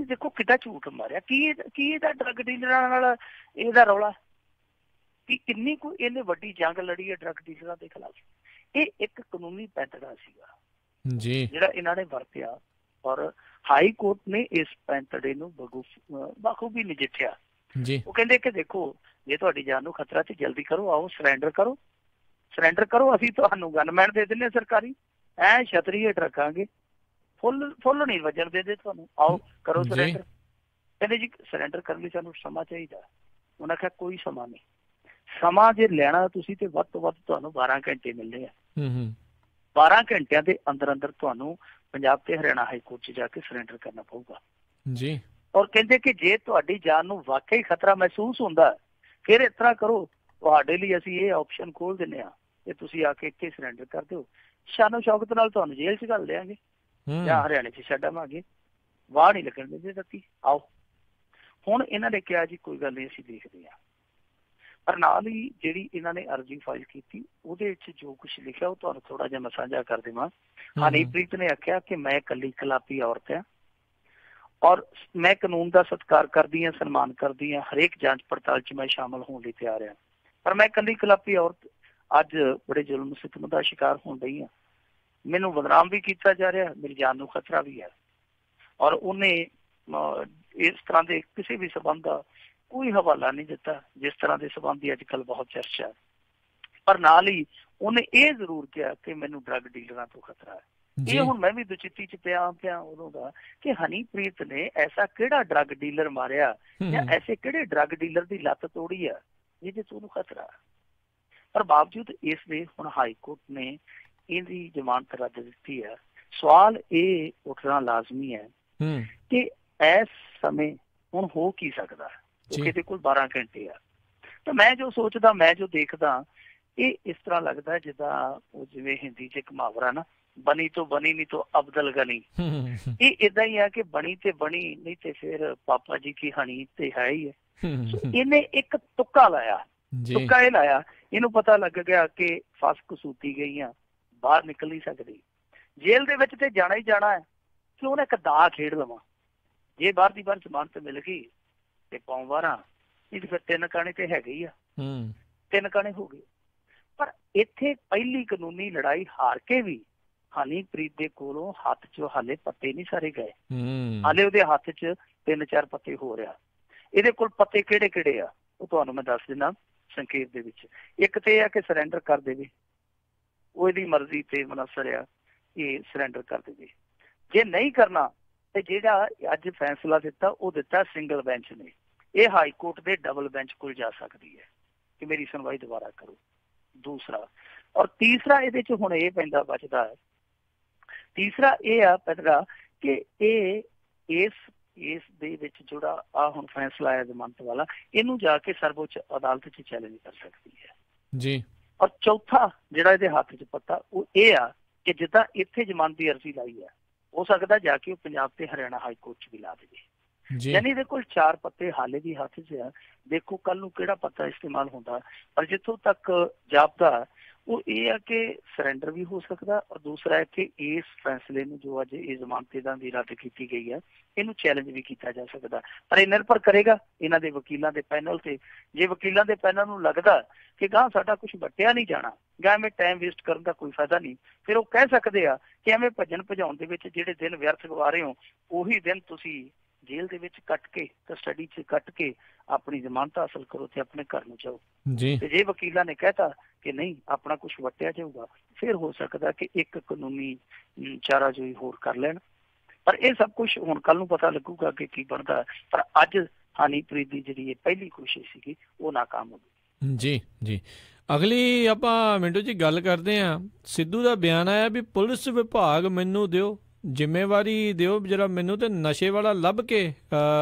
ਦੇਖੋ ਕਿੱਡਾ ਝੂਠ ਮਾਰਿਆ। ਕੀ ਇਹਦਾ ਡਰੱਗ ਡੀਲਰਾਂ ਨਾਲ ਇਹਦਾ ਰੌਲਾ, ਕਿ ਕਿੰਨੀ ਕੁ ਇਹਨੇ ਵੱਡੀ ਜੰਗ ਲੜੀ ਹੈ ਡਰੱਗ ਡੀਲਰਾਂ ਦੇ ਖਿਲਾਫ। ਇਹ ਇੱਕ ਕਾਨੂੰਨੀ ਪੈਂਤੜਾ ਸੀਗਾ ਜਿਹੜਾ ਇਹਨਾਂ ਨੇ ਵਰਤਿਆ, ਔਰ ਹਾਈ ਕੋਰਟ ਨੇ ਇਸ ਪੈਂਤੜੇ ਨੂੰ ਬਖੂਬੀ ਨਜਿੱਠਿਆ। ਉਹ ਕਹਿੰਦੇ ਕਿ ਦੇਖੋ ਜੇ ਤੁਹਾਡੀ ਜਾਨ ਨੂੰ ਖਤਰਾ ਤੇ ਜਲਦੀ ਕਰੋ, ਆਓ ਸਰੈਂਡਰ ਕਰੋ, ਅਸੀਂ ਤੁਹਾਨੂੰ ਗਨਮੈਨ ਦੇ ਦਿੰਦੇ ਸਰਕਾਰੀ, ਐ ਛਤਰੀਏ ਰੱਖਾਂਗੇ, ਫੁੱਲ ਨਹੀਂ ਵੱਜਣ ਦੇ ਤੁਹਾਨੂੰ, ਆਓ ਕਰੋ ਸਰੈਂਡਰ। ਕਹਿੰਦੇ ਜੀ ਸਰੈਂਡਰ ਕਰਨ ਲਈ ਸਾਨੂੰ ਸਮਾਂ ਚਾਹੀਦਾ। ਉਹਨਾਂ ਕਿਹਾ ਕੋਈ ਸਮਾਂ ਨਹੀਂ, ਸਮਾਂ ਜੇ ਲੈਣਾ ਤੁਸੀਂ ਤੇ ਵੱਧ ਤੋਂ ਵੱਧ ਤੁਹਾਨੂੰ 12 ਘੰਟੇ ਮਿਲਦੇ ਆ। 12 ਘੰਟਿਆਂ ਦੇ ਅੰਦਰ ਅੰਦਰ ਤੁਹਾਨੂੰ ਪੰਜਾਬ ਤੇ ਹਰਿਆਣਾ ਹਾਈ ਕੋਰਟ 'ਚ ਜਾ ਕੇ ਸਰੈਂਡਰ ਕਰਨਾ ਪਊਗਾ। ਔਰ ਕਹਿੰਦੇ ਕਿ ਜੇ ਤੁਹਾਡੀ ਜਾਨ ਨੂੰ ਵਾਕਈ ਖਤਰਾ ਮਹਿਸੂਸ ਹੁੰਦਾ, ਫਿਰ ਇਸ ਤਰ੍ਹਾਂ ਕਰੋ, ਤੁਹਾਡੇ ਲਈ ਅਸੀਂ ਇਹ ਆਪਸ਼ਨ ਖੋਲ ਦਿੰਦੇ ਆ ਕਿ ਤੁਸੀਂ ਆ ਕੇ ਇੱਥੇ ਸਰੈਂਡਰ ਕਰ ਦਿਓ, ਸ਼ਾਨੋ ਸ਼ੌਕਤ ਨਾਲ ਤੁਹਾਨੂੰ ਜੇਲ੍ਹ 'ਚ ਘੱਲ ਦਿਆਂਗੇ ਜਾਂ ਹਰਿਆਣੇ 'ਚ ਛੱਡ ਆਵਾਂਗੇ, ਵਾਹ ਨਹੀਂ ਲੱਗਣ ਦਿੰਦੇ ਦਿੱਤੀ, ਆਓ। ਹੁਣ ਇਹਨਾਂ ਨੇ ਕਿਹਾ ਜੀ ਕੋਈ ਗੱਲ ਨਹੀਂ ਅਸੀਂ ਦੇਖਦੇ ਹਾਂ। ਪਰ ਨਾਲ ਹੀ ਜਿਹੜੀ ਇਹਨਾਂ ਨੇ ਅਰਜ਼ੀ ਫਾਈਲ ਕੀਤੀ ਉਹਦੇ ਵਿੱਚ ਜੋ ਕੁਛ ਲਿਖਿਆ ਉਹ ਤੁਹਾਨੂੰ ਥੋੜਾ ਜਿਹਾ ਮੈਂ ਸਾਂਝਾ ਕਰ ਦੇਵਾਂ। ਹਨੀਪ੍ਰੀਤ ਨੇ ਆਖਿਆ ਕਿ ਮੈਂ ਇਕੱਲੀ ਕਲਾਪੀ ਔਰਤ ਹਾਂ ਔਰ ਮੈਂ ਕਾਨੂੰਨ ਦਾ ਸਤਿਕਾਰ ਕਰਦੀ ਹਾਂ, ਸਨਮਾਨ ਕਰਦੀ ਹਾਂ, ਹਰੇਕ ਜਾਂਚ ਪੜਤਾਲ 'ਚ ਮੈਂ ਸ਼ਾਮਲ ਹੋਣ ਲਈ ਤਿਆਰ ਹਾਂ, ਪਰ ਮੈਂ ਇਕੱਲੀ ਕਲਾਪੀ ਔਰਤ ਅੱਜ ਬੜੇ ਜ਼ੁਲਮ ਸਿਤਮ ਦਾ ਸ਼ਿਕਾਰ ਹੋਣ ਰਹੀ ਹਾਂ। ਮੈਨੂੰ ਬਦਨਾਮ ਵੀ ਕੀਤਾ ਜਾ ਰਿਹਾ, ਮੇਰੀ ਜਾਨ ਨੂੰ ਖਤਰਾ ਵੀ ਹੈ। ਔਰ ਉਹਨੇ ਇਸ ਤਰ੍ਹਾਂ ਦੇ ਕਿਸੇ ਵੀ ਸਬੰਧ ਦਾ ਕੋਈ ਹਵਾਲਾ ਨਹੀਂ ਦਿੱਤਾ ਜਿਸ ਤਰ੍ਹਾਂ ਦੇ ਸਬੰਧ ਦੀ ਅੱਜ ਕੱਲ੍ਹ ਬਹੁਤ ਚਰਚਾ। ਪਰ ਨਾਲ ਹੀ ਉਹਨੇ ਇਹ ਜ਼ਰੂਰ ਕਿਹਾ ਕਿ ਮੈਨੂੰ ਡਰੱਗ ਡੀਲਰਾਂ ਤੋਂ ਖਤਰਾ ਹੈ। ਇਹ ਹੁਣ ਮੈਂ ਵੀ ਦੁਚਿੱਤੀ 'ਚ ਪਿਆ ਉਦੋਂ ਦਾ ਕਿ ਹਨੀਪ੍ਰੀਤ ਨੇ ਐਸਾ ਕਿਹੜਾ ਡਰੱਗ ਡੀਲਰ ਮਾਰਿਆ ਜਾਂ ਐਸੇ ਕਿਹੜੇ ਡਰੱਗ ਡੀਲਰ ਦੀ ਲੱਤ ਤੋੜੀ ਆ ਜਿਹਦੇ ਤੋਂ ਉਹਨੂੰ ਖਤਰਾ। ਪਰ ਬਾਵਜੂਦ ਇਸ ਦੇ ਹੁਣ ਹਾਈ ਕੋਰਟ ਨੇ ਇਹਦੀ ਜ਼ਮਾਨਤ ਰੱਦ ਦਿੱਤੀ ਹੈ। ਸਵਾਲ ਇਹ ਉੱਠਣਾ ਲਾਜ਼ਮੀ ਹੈ ਕਿ ਇਸ ਸਮੇਂ ਹੁਣ ਹੋ ਕੀ ਸਕਦਾ, ਕਿਉਂਕਿ ਇਹਦੇ ਕੋਲ 12 ਘੰਟੇ ਆ। ਤਾਂ ਮੈਂ ਜੋ ਸੋਚਦਾ, ਮੈਂ ਜੋ ਦੇਖਦਾ, ਇਹ ਇਸ ਤਰ੍ਹਾਂ ਲੱਗਦਾ ਜਿੱਦਾਂ ਉਹ ਜਿਵੇਂ ਹਿੰਦੀ 'ਚ ਇੱਕ ਮੁਹਾਵਰਾ ਨਾ, ਬਣੀ ਤੋਂ ਬਣੀ ਨਹੀਂ ਤੋਂ ਅਬਦਲ ਗਨੀ। ਇਹ ਏਦਾਂ ਹੀ ਆ ਕਿ ਬਣੀ ਤੇ ਬਣੀ, ਨਹੀਂ ਤੇ ਫਿਰ ਪਾਪਾ ਜੀ ਕੀ ਹਣੀ ਤੇ ਹੈ ਹੀ ਹੈ। ਇਹਨੇ ਇੱਕ ਤੁੱਕਾ ਲਾਇਆ, ਤੁੱਕਾ ਇਹ ਲਾਇਆ, ਇਹਨੂੰ ਪਤਾ ਲੱਗ ਗਿਆ ਕਿ ਫਸ ਕਸੂਤੀ ਗਈ ਆ, ਬਾਹਰ ਨਿਕਲ ਨਹੀਂ ਸਕਦੀ, ਜੇਲ੍ਹ ਦੇ ਵਿੱਚ ਤੇ ਜਾਣਾ ਹੀ ਜਾਣਾ ਹੈ, ਕਿ ਉਹਨੇ ਇੱਕ ਦਾ ਖੇਡ ਲਵਾਂ। ਜੇ ਬਾਹਰ ਦੀ ਬਾਹਰ ਜ਼ਮਾਨਤ ਮਿਲ ਗਈ ਤੇ ਪਾਉਂ 12, ਨਹੀਂ ਤੇ ਫਿਰ 3 ਕਾਣੇ ਤੇ ਹੈਗੇ ਹੀ ਆ, 3 ਕਾਣੇ ਹੋ ਗਏ। ਪਰ ਇੱਥੇ ਪਹਿਲੀ ਕਾਨੂੰਨੀ ਲੜਾਈ ਹਾਰ ਕੇ ਵੀ ਹਨੀਪ੍ਰੀਤ ਦੇ ਕੋਲੋਂ ਹੱਥ 'ਚ ਹਾਲੇ ਪੱਤੇ ਨਹੀਂ ਸਾਰੇ ਗਏ, ਹਾਲੇ ਉਹਦੇ ਹੱਥ 'ਚ 3-4 ਪੱਤੇ ਹੋ ਰਿਹਾ। ਇਹਦੇ ਕੋਲ ਪੱਤੇ ਕਿਹੜੇ ਕਿਹੜੇ ਆ ਉਹ ਤੁਹਾਨੂੰ ਮੈਂ ਦੱਸ ਦਿੰਦਾ ਸੰਖੇਪ ਦੇ ਵਿੱਚ। ਇੱਕ ਤੇ ਇਹ ਆ ਕਿ ਸਰੈਂਡਰ ਕਰ ਦੇਵੇ, ਉਹ ਇਹਦੀ ਮਰਜ਼ੀ ਤੇ ਮੁਨਸਰ ਆ, ਇਹ ਸਰੈਂਡਰ ਕਰ ਦੇਵੇ। ਜੇ ਨਹੀਂ ਕਰਨਾ ਤੇ ਜਿਹੜਾ ਅੱਜ ਫੈਸਲਾ ਦਿੱਤਾ ਉਹ ਦਿੱਤਾ ਸਿੰਗਲ ਬੈਂਚ ਨੇ, ਇਹ ਹਾਈ ਕੋਰਟ ਦੇ ਡਬਲ ਬੈਂਚ ਕੋਲ ਜਾ ਸਕਦੀ ਹੈ ਕਿ ਮੇਰੀ ਸੁਣਵਾਈ ਦੁਬਾਰਾ ਕਰੋ। ਦੂਸਰਾ ਔਰ ਤੀਸਰਾ ਇਹਦੇ 'ਚ ਹੁਣ ਇਹ ਪੈਂਦਾ ਬਚਦਾ ਹੈ, ਤੀਸਰਾ ਇਹ ਆ ਪੈਂਦਾ ਕਿ ਇਹ ਇਸ ਦੇ ਵਿੱਚ ਜਿਹੜਾ ਆ ਹੁਣ ਫੈਸਲਾ ਆਇਆ ਜ਼ਮਾਨਤ ਵਾਲਾ, ਇਹਨੂੰ ਜਾ ਕੇ ਸਰਵਉੱਚ ਅਦਾਲਤ 'ਚ ਚੈਲੰਜ ਕਰ ਸਕਦੀ ਹੈ ਜੀ। ਔਰ ਚੌਥਾ ਜਿਹੜਾ ਇਹਦੇ ਹੱਥ 'ਚ ਪੱਤਾ ਉਹ ਇਹ ਆ ਕਿ ਜਿੱਦਾਂ ਇੱਥੇ ਜ਼ਮਾਨਤ ਦੀ ਅਰਜ਼ੀ ਲਾਈ ਹੈ, ਹੋ ਸਕਦਾ ਜਾ ਕੇ ਉਹ ਪੰਜਾਬ ਤੇ ਹਰਿਆਣਾ ਹਾਈ ਕੋਰਟ 'ਚ ਵੀ ਲਾ ਦੇਵੇ। ਯਾਨੀ ਇਹਦੇ ਕੋਲ 4 ਪੱਤੇ ਹਾਲੇ ਵੀ ਹੱਥ 'ਚ ਆ। ਦੇਖੋ ਕੱਲ ਨੂੰ ਕਿਹੜਾ ਪੱਤਾ ਇਸਤੇਮਾਲ ਹੁੰਦਾ। ਪਰ ਜਿੱਥੋਂ ਤੱਕ ਜਾਪਦਾ ਉਹ ਇਹ ਆ ਕਿ ਸਰੈਂਡਰ ਵੀ ਹੋ ਸਕਦਾ, ਔਰ ਦੂਸਰਾ ਹੈ ਕਿ ਇਸ ਫੈਸਲੇ ਨੂੰ ਜੋ ਅੱਜ ਇਹ ਜ਼ਮਾਨਤ ਦੀ ਰੱਦ ਕੀਤੀ ਗਈ ਹੈ, ਇਹਨੂੰ ਚੈਲੰਜ ਵੀ ਕੀਤਾ ਜਾ ਸਕਦਾ। ਪਰ ਇਹ ਨਿਰਭਰ ਕਰੇਗਾ ਇਹਨਾਂ ਦੇ ਵਕੀਲਾਂ ਦੇ ਪੈਨਲ ਤੇ। ਜੇ ਵਕੀਲਾਂ ਦੇ ਪੈਨਲ ਨੂੰ ਲੱਗਦਾ ਕਿ ਗਾਂ ਸਾਡਾ ਕੁਝ ਵੱਟਿਆ ਨਹੀਂ ਜਾਣਾ, ਗਾਂ ਐਵੇਂ ਟਾਈਮ ਵੇਸਟ ਕਰਨ ਦਾ ਕੋਈ ਫਾਇਦਾ ਨਹੀਂ, ਫਿਰ ਉਹ ਕਹਿ ਸਕਦੇ ਆ ਕਿ ਐਵੇਂ ਭੱਜਣ ਭਜਾਉਣ ਦੇ ਵਿੱਚ ਜਿਹੜੇ ਦਿਨ ਵਿਅਰਥ ਗਵਾ ਰਹੇ ਹੋ, ਉਹੀ ਦਿਨ ਤੁਸੀਂ ਜੇਲ੍ਹ ਦੇ ਵਿੱਚ ਕੱਟ ਕੇ, ਕਸਟਡੀ 'ਚ ਕੱਟ ਕੇ ਆਪਣੀ ਜ਼ਮਾਨਤ ਹਾਸਲ ਕਰੋ ਤੇ ਆਪਣੇ ਘਰ ਨੂੰ ਜਾਓ। ਤੇ ਜੇ ਵਕੀਲਾਂ ਨੇ ਕਹਿਤਾ ਕਿ ਨਹੀਂ ਆਪਣਾ ਕੁਝ ਵਟਿਆ ਜਾਊਗਾ, ਫਿਰ ਹੋ ਸਕਦਾ ਕਿ ਇੱਕ ਕਾਨੂੰਨੀ ਚਾਰਾਜੋਈ ਹੋਰ ਕਰ ਲੈਣ। ਪਰ ਇਹ ਸਭ ਕੁਝ ਹੁਣ ਕੱਲ ਨੂੰ ਪਤਾ ਲੱਗੂਗਾ ਕਿ ਕੀ ਬਣਦਾ। ਪਰ ਅੱਜ ਹਨੀਪ੍ਰੀਤ ਦੀ ਜਿਹੜੀ ਇਹ ਪਹਿਲੀ ਕੋਸ਼ਿਸ਼ ਸੀਗੀ ਉਹ ਨਾਕਾਮ ਹੋ ਗਈ। ਜੀ ਅਗਲੀ ਆਪਾਂ ਮਿੰਟੂ ਜੀ ਗੱਲ ਕਰਦੇ ਹਾਂ। ਸਿੱਧੂ ਦਾ ਬਿਆਨ ਆਇਆ ਵੀ ਪੁਲਿਸ ਵਿਭਾਗ ਮੈਨੂੰ ਦਿਓ, ਜ਼ਿੰਮੇਵਾਰੀ ਦਿਓ ਜਰਾ ਮੈਨੂੰ, ਤੇ ਨਸ਼ੇ ਵਾਲਾ ਲੱਭ ਕੇ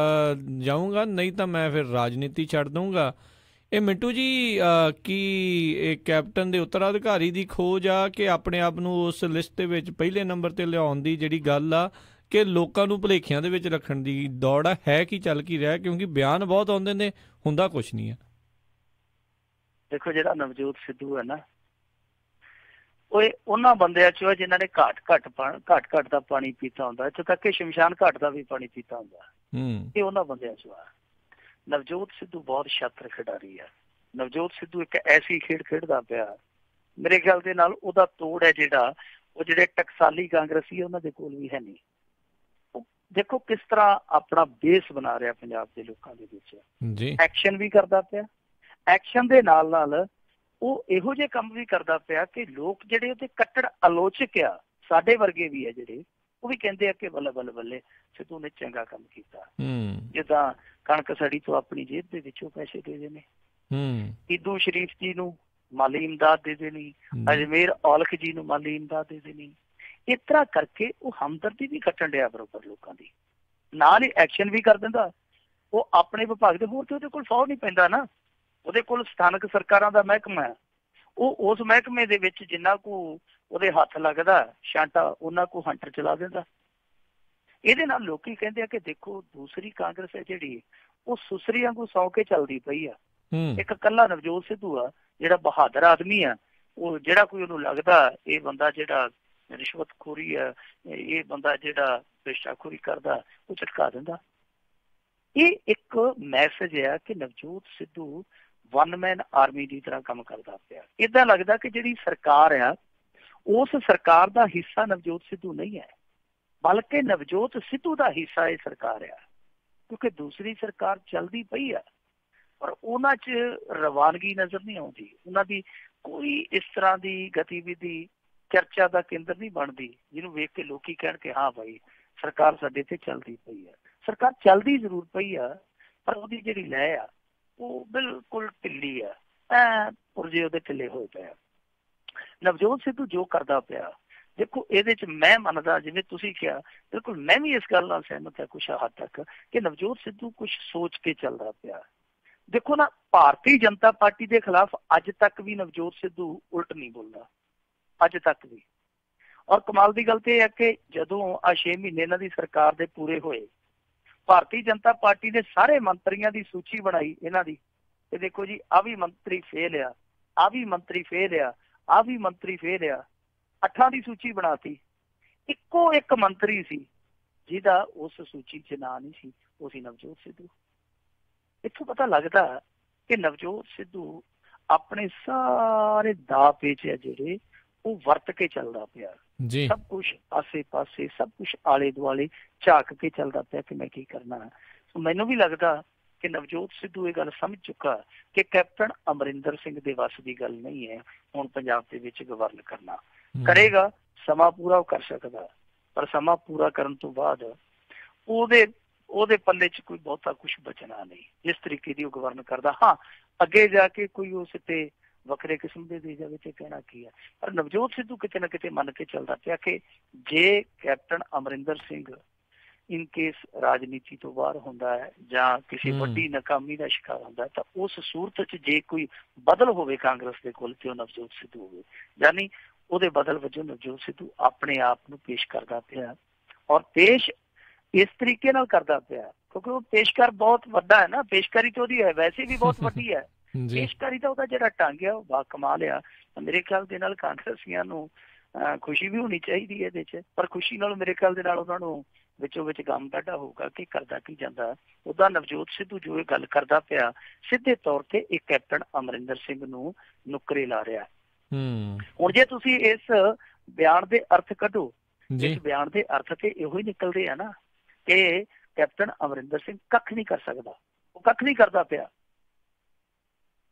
ਜਾਊਂਗਾ, ਨਹੀਂ ਤਾਂ ਮੈਂ ਫਿਰ ਰਾਜਨੀਤੀ ਛੱਡ ਦਊਂਗਾ। ਇਹ ਮਿੰਟੂ ਜੀ ਕੀ ਇਹ ਕੈਪਟਨ ਦੇ ਉੱਤਰਾਧਿਕਾਰੀ ਦੀ ਖੋਜ ਆ ਕਿ ਆਪਣੇ ਆਪ ਨੂੰ ਉਸ ਲਿਸਟ ਦੇ ਵਿੱਚ ਪਹਿਲੇ ਨੰਬਰ ਤੇ ਲਿਆਉਣ ਦੀ ਜਿਹੜੀ ਗੱਲ ਆ ਕਿ ਲੋਕਾਂ ਨੂੰ ਭੁਲੇਖਿਆਂ ਦੇ ਵਿੱਚ ਰੱਖਣ ਦੀ ਦੌੜ ਆ, ਹੈ ਕੀ ਚੱਲ ਕੀ ਰਿਹਾ? ਕਿਉਂਕਿ ਬਿਆਨ ਬਹੁਤ ਆਉਂਦੇ ਨੇ, ਹੁੰਦਾ ਕੁਛ ਨਹੀਂ ਹੈ। ਦੇਖੋ ਜਿਹੜਾ ਨਵਜੋਤ ਸਿੱਧੂ ਹੈ ਨਾ, ਉਹ ਉਹਨਾਂ ਬੰਦਿਆਂ ਚੋਂ ਜਿਨ੍ਹਾਂ ਨੇ ਘੱਟ ਦਾ ਪਾਣੀ ਪੀਤਾ ਹੁੰਦਾ, ਇੱਥੋਂ ਤੱਕ ਕਿ ਸ਼ਮਸ਼ਾਨ ਘਾਟ ਦਾ ਵੀ ਪਾਣੀ ਪੀਤਾ ਹੁੰਦਾ, ਇਹ ਉਹਨਾਂ ਬੰਦਿਆਂ ਚੋਂ ਆ। ਨਵਜੋਤ ਸਿੱਧੂ ਬਹੁਤ ਸ਼ਾਤਰ ਖਿਡਾਰੀ ਆ। ਨਵਜੋਤ ਸਿੱਧੂ ਇੱਕ ਐਸੀ ਖੇਡ ਖੇਡਦਾ ਪਿਆ, ਮੇਰੇ ਖਿਆਲ ਦੇ ਨਾਲ ਉਹਦਾ ਤੋੜ ਹੈ ਜਿਹੜਾ, ਉਹ ਜਿਹੜੇ ਟਕਸਾਲੀ ਕਾਂਗਰਸੀ ਉਹਨਾਂ ਦੇ ਕੋਲ ਵੀ ਹੈ ਨਹੀਂ। ਉਹ ਦੇਖੋ ਕਿਸ ਤਰ੍ਹਾਂ ਆਪਣਾ ਬੇਸ ਬਣਾ ਰਿਹਾ ਪੰਜਾਬ ਦੇ ਲੋਕਾਂ ਦੇ ਵਿੱਚ। ਐਕਸ਼ਨ ਵੀ ਕਰਦਾ ਪਿਆ, ਐਕਸ਼ਨ ਦੇ ਨਾਲ ਨਾਲ ਉਹ ਇਹੋ ਜਿਹੇ ਕੰਮ ਵੀ ਕਰਦਾ ਪਿਆ ਕਿ ਲੋਕ ਜਿਹੜੇ ਉਹਦੇ ਕੱਟੜ ਆਲੋਚਕ ਆ, ਸਾਡੇ ਵਰਗੇ ਵੀ ਆ ਜਿਹੜੇ, ਉਹ ਵੀ ਕਹਿੰਦੇ ਆ ਕਿ ਬੱਲੇ ਬੱਲੇ ਬੱਲੇ ਸਿੱਧੂ ਨੇ ਚੰਗਾ ਕੰਮ ਕੀਤਾ। ਜਿੱਦਾਂ ਕਣਕ ਸੜੀ ਤੋਂ ਆਪਣੀ ਜੇਬ ਦੇ ਵਿੱਚੋਂ ਪੈਸੇ ਦੇ ਦੇਣੇ, ਈਦੂ ਸ਼ਰੀਫ ਜੀ ਨੂੰ ਮਾਲੀ ਇਮਦਾਦ ਦੇ ਦੇਣੀ, ਅਜਮੇਰ ਔਲਖ ਜੀ ਨੂੰ ਮਾਲੀ ਇਮਦਾਦ ਦੇ ਦੇਣੀ। ਇਸ ਤਰ੍ਹਾਂ ਕਰਕੇ ਉਹ ਹਮਦਰਦੀ ਵੀ ਕੱਟਣ ਡਿਆ ਬਰੋਬਰ ਲੋਕਾਂ ਦੀ, ਨਾਲ ਹੀ ਐਕਸ਼ਨ ਵੀ ਕਰ ਦਿੰਦਾ। ਉਹ ਆਪਣੇ ਵਿਭਾਗ ਦੇ ਹੋਰ ਤੇ ਉਹਦੇ ਕੋਲ ਸੌ ਨਹੀਂ ਪੈਂਦਾ ਨਾ, ਉਹਦੇ ਕੋਲ ਸਥਾਨਕ ਸਰਕਾਰਾਂ ਦਾ ਮਹਿਕਮਾ ਹੈ। ਉਹ ਉਸ ਮਹਿਕਮੇ ਦੇ ਵਿੱਚ ਜਿੰਨਾ ਕੁ ਉਹਦੇ ਹੱਥ ਲੱਗਦਾ ਛਾਂਟਾ, ਉਹਨਾਂ ਕੁ ਹੰਟਰ ਚਲਾ ਦਿੰਦਾ। ਇਹਦੇ ਨਾਲ ਲੋਕੀ ਕਹਿੰਦੇ ਆ ਕਿ ਦੇਖੋ ਦੂਸਰੀ ਕਾਂਗਰਸ ਹੈ ਜਿਹੜੀ, ਉਹ ਸੁਸਰੀ ਵਾਂਗੂ ਸੌਂ ਕੇ ਚੱਲਦੀ ਪਈ ਆ। ਇੱਕ ਇਕੱਲਾ ਨਵਜੋਤ ਸਿੱਧੂ ਆ ਜਿਹੜਾ ਬਹਾਦਰ ਆਦਮੀ ਆ, ਉਹ ਜਿਹੜਾ ਕੋਈ ਉਹਨੂੰ ਲੱਗਦਾ ਇਹ ਬੰਦਾ ਜਿਹੜਾ ਰਿਸ਼ਵਤਖੋਰੀ ਆ, ਇਹ ਬੰਦਾ ਜਿਹੜਾ ਭ੍ਰਿਸ਼ਟਾਖੋਰੀ ਕਰਦਾ, ਉਹ ਝਟਕਾ ਦਿੰਦਾ। ਇਹ ਇੱਕ ਮੈਸੇਜ ਆ ਕਿ Navjot Sidhu one man army ਦੀ ਤਰ੍ਹਾਂ ਕੰਮ ਕਰਦਾ ਪਿਆ। ਏਦਾਂ ਲੱਗਦਾ ਕਿ ਜਿਹੜੀ ਸਰਕਾਰ ਆ, ਉਸ ਸਰਕਾਰ ਦਾ ਹਿੱਸਾ ਨਵਜੋਤ ਸਿੱਧੂ ਨਹੀਂ ਹੈ, ਬਲਕਿ ਨਵਜੋਤ ਸਿੱਧੂ ਦਾ ਹਿੱਸਾ ਇਹ ਸਰਕਾਰ ਆ, ਕਿਉਂਕਿ ਦੂਸਰੀ ਸਰਕਾਰ ਚੱਲਦੀ ਪਈ ਆ ਪਰ ਉਹਨਾਂ 'ਚ ਰਵਾਨਗੀ ਨਜ਼ਰ ਨਹੀਂ ਆਉਂਦੀ। ਉਹਨਾਂ ਦੀ ਕੋਈ ਇਸ ਤਰ੍ਹਾਂ ਦੀ ਗਤੀਵਿਧੀ ਚਰਚਾ ਦਾ ਕੇਂਦਰ ਨਹੀਂ ਬਣਦੀ ਜਿਹਨੂੰ ਵੇਖ ਕੇ ਲੋਕੀ ਕਹਿਣ ਕਿ ਹਾਂ ਭਾਈ ਸਰਕਾਰ ਸਾਡੇ ਤੇ ਚੱਲਦੀ ਪਈ ਆ। ਸਰਕਾਰ ਚੱਲਦੀ ਜ਼ਰੂਰ ਪਈ ਆ, ਪਰ ਉਹਦੀ ਜਿਹੜੀ ਲੈਅ ਆ ਉਹ ਬਿਲਕੁਲ ਢਿੱਲੀ ਆ। ਪੁਰਜੇ ਉਹਦੇ ਢਿੱਲੇ ਹੋਏ ਪਏ ਆ। ਨਵਜੋਤ ਸਿੱਧੂ ਜੋ ਕਰਦਾ ਪਿਆ, ਦੇਖੋ ਇਹਦੇ ਚ ਮੈਂ ਮੰਨਦਾ, ਜਿਵੇਂ ਤੁਸੀਂ ਕਿਹਾ, ਬਿਲਕੁਲ ਮੈਂ ਵੀ ਇਸ ਗੱਲ ਨਾਲ ਸਹਿਮਤ ਹਾਂ ਕੁਛ ਹੱਦ ਤੱਕ, ਕਿ ਨਵਜੋਤ ਸਿੱਧੂ ਕੁਛ ਸੋਚ ਕੇ ਚੱਲਦਾ ਪਿਆ। ਦੇਖੋ ਨਾ, ਭਾਰਤੀ ਜਨਤਾ ਪਾਰਟੀ ਦੇ ਖਿਲਾਫ ਅੱਜ ਤੱਕ ਵੀ ਨਵਜੋਤ ਸਿੱਧੂ ਉਲਟ ਨਹੀਂ ਬੋਲਦਾ, ਅੱਜ ਤੱਕ ਵੀ। ਔਰ ਕਮਾਲ ਦੀ ਗੱਲ ਤੇ ਇਹ ਹੈ ਕਿ ਜਦੋਂ ਆ 6 ਮਹੀਨੇ ਇਹਨਾਂ ਦੀ ਸਰਕਾਰ ਦੇ ਪੂਰੇ ਹੋਏ, ਭਾਰਤੀ ਜਨਤਾ ਪਾਰਟੀ ਨੇ ਸਾਰੇ ਮੰਤਰੀਆਂ ਦੀ ਸੂਚੀ ਬਣਾਈ ਇਹਨਾਂ ਦੀ, ਤੇ ਦੇਖੋ ਜੀ ਆਹ ਵੀ ਮੰਤਰੀ ਫੇਲ ਆ, ਆਹ ਵੀ ਮੰਤਰੀ ਫੇਲ ਆ, ਆਹ ਵੀ ਮੰਤਰੀ ਫੇਲ ਆ, 8 ਦੀ ਸੂਚੀ ਬਣਾਤੀ। ਇੱਕੋ ਇੱਕ ਮੰਤਰੀ ਸੀ ਜਿਹਦਾ ਉਸ ਸੂਚੀ 'ਚ ਨਾਂ ਨਹੀਂ ਸੀ, ਉਹ ਸੀ ਨਵਜੋਤ ਸਿੱਧੂ। ਇੱਥੋਂ ਪਤਾ ਲੱਗਦਾ ਕਿ ਨਵਜੋਤ ਸਿੱਧੂ ਆਪਣੇ ਸਾਰੇ ਦਾਅ ਪੇਚ ਆ ਜਿਹੜੇ ਉਹ ਵਰਤ ਕੇ ਚੱਲਦਾ ਪਿਆ। ਸਭ ਕੁਛ ਆਸੇ ਪਾਸੇ, ਸਭ ਕੁਛ ਆਲੇ ਦੁਆਲੇ ਝਾਕ ਕੇ ਚੱਲਦਾ ਪਿਆ ਕਿ ਮੈਂ ਕੀ ਕਰਨਾ। ਸੋ ਮੈਨੂੰ ਵੀ ਲੱਗਦਾ ਕਿ ਨਵਜੋਤ ਸਿੱਧੂ ਇਹ ਗੱਲ ਸਮਝ ਚੁੱਕਾ ਕਿ ਕੈਪਟਨ ਅਮਰਿੰਦਰ ਸਿੰਘ ਦੇ ਵੱਸ ਦੀ ਗੱਲ ਨਹੀਂ ਹੈ ਹੁਣ ਪੰਜਾਬ ਦੇ ਵਿੱਚ ਗਵਰਨ ਕਰਨਾ। ਕਰੇਗਾ, ਸਮਾਂ ਪੂਰਾ ਕਰ ਸਕਦਾ, ਪਰ ਸਮਾਂ ਪੂਰਾ ਕਰਨ ਤੋਂ ਬਾਅਦ ਉਹਦੇ ਪੱਲੇ 'ਚ ਕੋਈ ਬਹੁਤਾ ਕੁਛ ਬਚਣਾ ਨਹੀਂ ਜਿਸ ਤਰੀਕੇ ਦੀ ਉਹ ਗਵਰਨ ਕਰਦਾ। ਹਾਂ, ਅੱਗੇ ਜਾ ਕੇ ਕੋਈ ਉਸ ਤੇ ਵੱਖਰੇ ਕਿਸਮ ਦੇ ਜਾਵੇ ਤੇ ਕਹਿਣਾ ਕੀ ਹੈ, ਪਰ ਨਵਜੋਤ ਸਿੱਧੂ ਕਿਤੇ ਨਾ ਕਿਤੇ ਮੰਨ ਕੇ ਚੱਲਦਾ ਪਿਆ ਕਿ ਜੇ captain Amarinder Singh in case ਰਾਜਨੀਤੀ ਤੋਂ ਬਾਹਰ ਹੁੰਦਾ ਹੈ ਜਾਂ ਕਿਸੇ ਵੱਡੀ ਨਾਕਾਮੀ ਦਾ ਸ਼ਿਕਾਰ ਹੁੰਦਾ ਤਾਂ ਉਸ ਸੂਰਤ 'ਚ ਜੇ ਕੋਈ ਬਦਲ ਹੋਵੇ ਕਾਂਗਰਸ ਦੇ ਕੋਲ ਤੇ ਉਹ ਨਵਜੋਤ ਸਿੱਧੂ ਹੋਵੇ। ਯਾਨੀ ਉਹਦੇ ਬਦਲ ਵਜੋਂ ਨਵਜੋਤ ਸਿੱਧੂ ਆਪਣੇ ਆਪ ਨੂੰ ਪੇਸ਼ ਕਰਦਾ ਪਿਆ, ਔਰ ਪੇਸ਼ ਇਸ ਤਰੀਕੇ ਨਾਲ ਕਰਦਾ ਪਿਆ ਕਿਉਂਕਿ ਉਹ ਪੇਸ਼ਕਾਰ ਬਹੁਤ ਵੱਡਾ ਹੈ ਨਾ। ਪੇਸ਼ਕਾਰੀ ਤਾਂ ਉਹਦੀ ਹੈ ਵੈਸੇ ਵੀ ਬਹੁਤ ਵੱਡੀ ਹੈ, ਪੇਸ਼ਕਾਰੀ ਦਾ ਉਹਦਾ ਜਿਹੜਾ ਢੰਗ ਆ ਉਹ ਬਾ ਕਮਾਲ ਆ। ਮੇਰੇ ਖਿਆਲ ਦੇ ਨਾਲ ਕਾਂਗਰਸੀਆਂ ਨੂੰ ਖੁਸ਼ੀ ਵੀ ਹੋਣੀ ਚਾਹੀਦੀ ਹੈ ਇਹਦੇ 'ਚ, ਪਰ ਖੁਸ਼ੀ ਨਾਲ ਮੇਰੇ ਖਿਆਲ ਦੇ ਨਾਲ ਉਹਨਾਂ ਨੂੰ ਵਿੱਚੋਂ ਵਿੱਚ ਗਮ ਕੱਢਾ ਹੋਊਗਾ ਕਿ ਕਰਦਾ ਕੀ ਜਾਂਦਾ। ਉਹਦਾ ਨਵਜੋਤ ਸਿੱਧੂ ਜੋ ਇਹ ਗੱਲ ਕਰਦਾ ਪਿਆ ਸਿੱਧੇ ਤੌਰ ਤੇ ਇਹ ਕੈਪਟਨ ਅਮਰਿੰਦਰ ਸਿੰਘ ਨੂੰ ਨੁਕਰੇ ਲਾ ਰਿਹਾ। ਹੁਣ ਜੇ ਤੁਸੀਂ ਇਸ ਬਿਆਨ ਦੇ ਅਰਥ ਕੱਢੋ, ਇਸ ਬਿਆਨ ਦੇ ਅਰਥ ਤੇ ਇਹੋ ਹੀ ਨਿਕਲਦੇ ਆ ਨਾ ਕਿ ਕੈਪਟਨ ਅਮਰਿੰਦਰ ਸਿੰਘ ਕੱਖ ਨਹੀਂ ਕਰ ਸਕਦਾ, ਉਹ ਕੱਖ ਨਹੀਂ ਕਰਦਾ ਪਿਆ।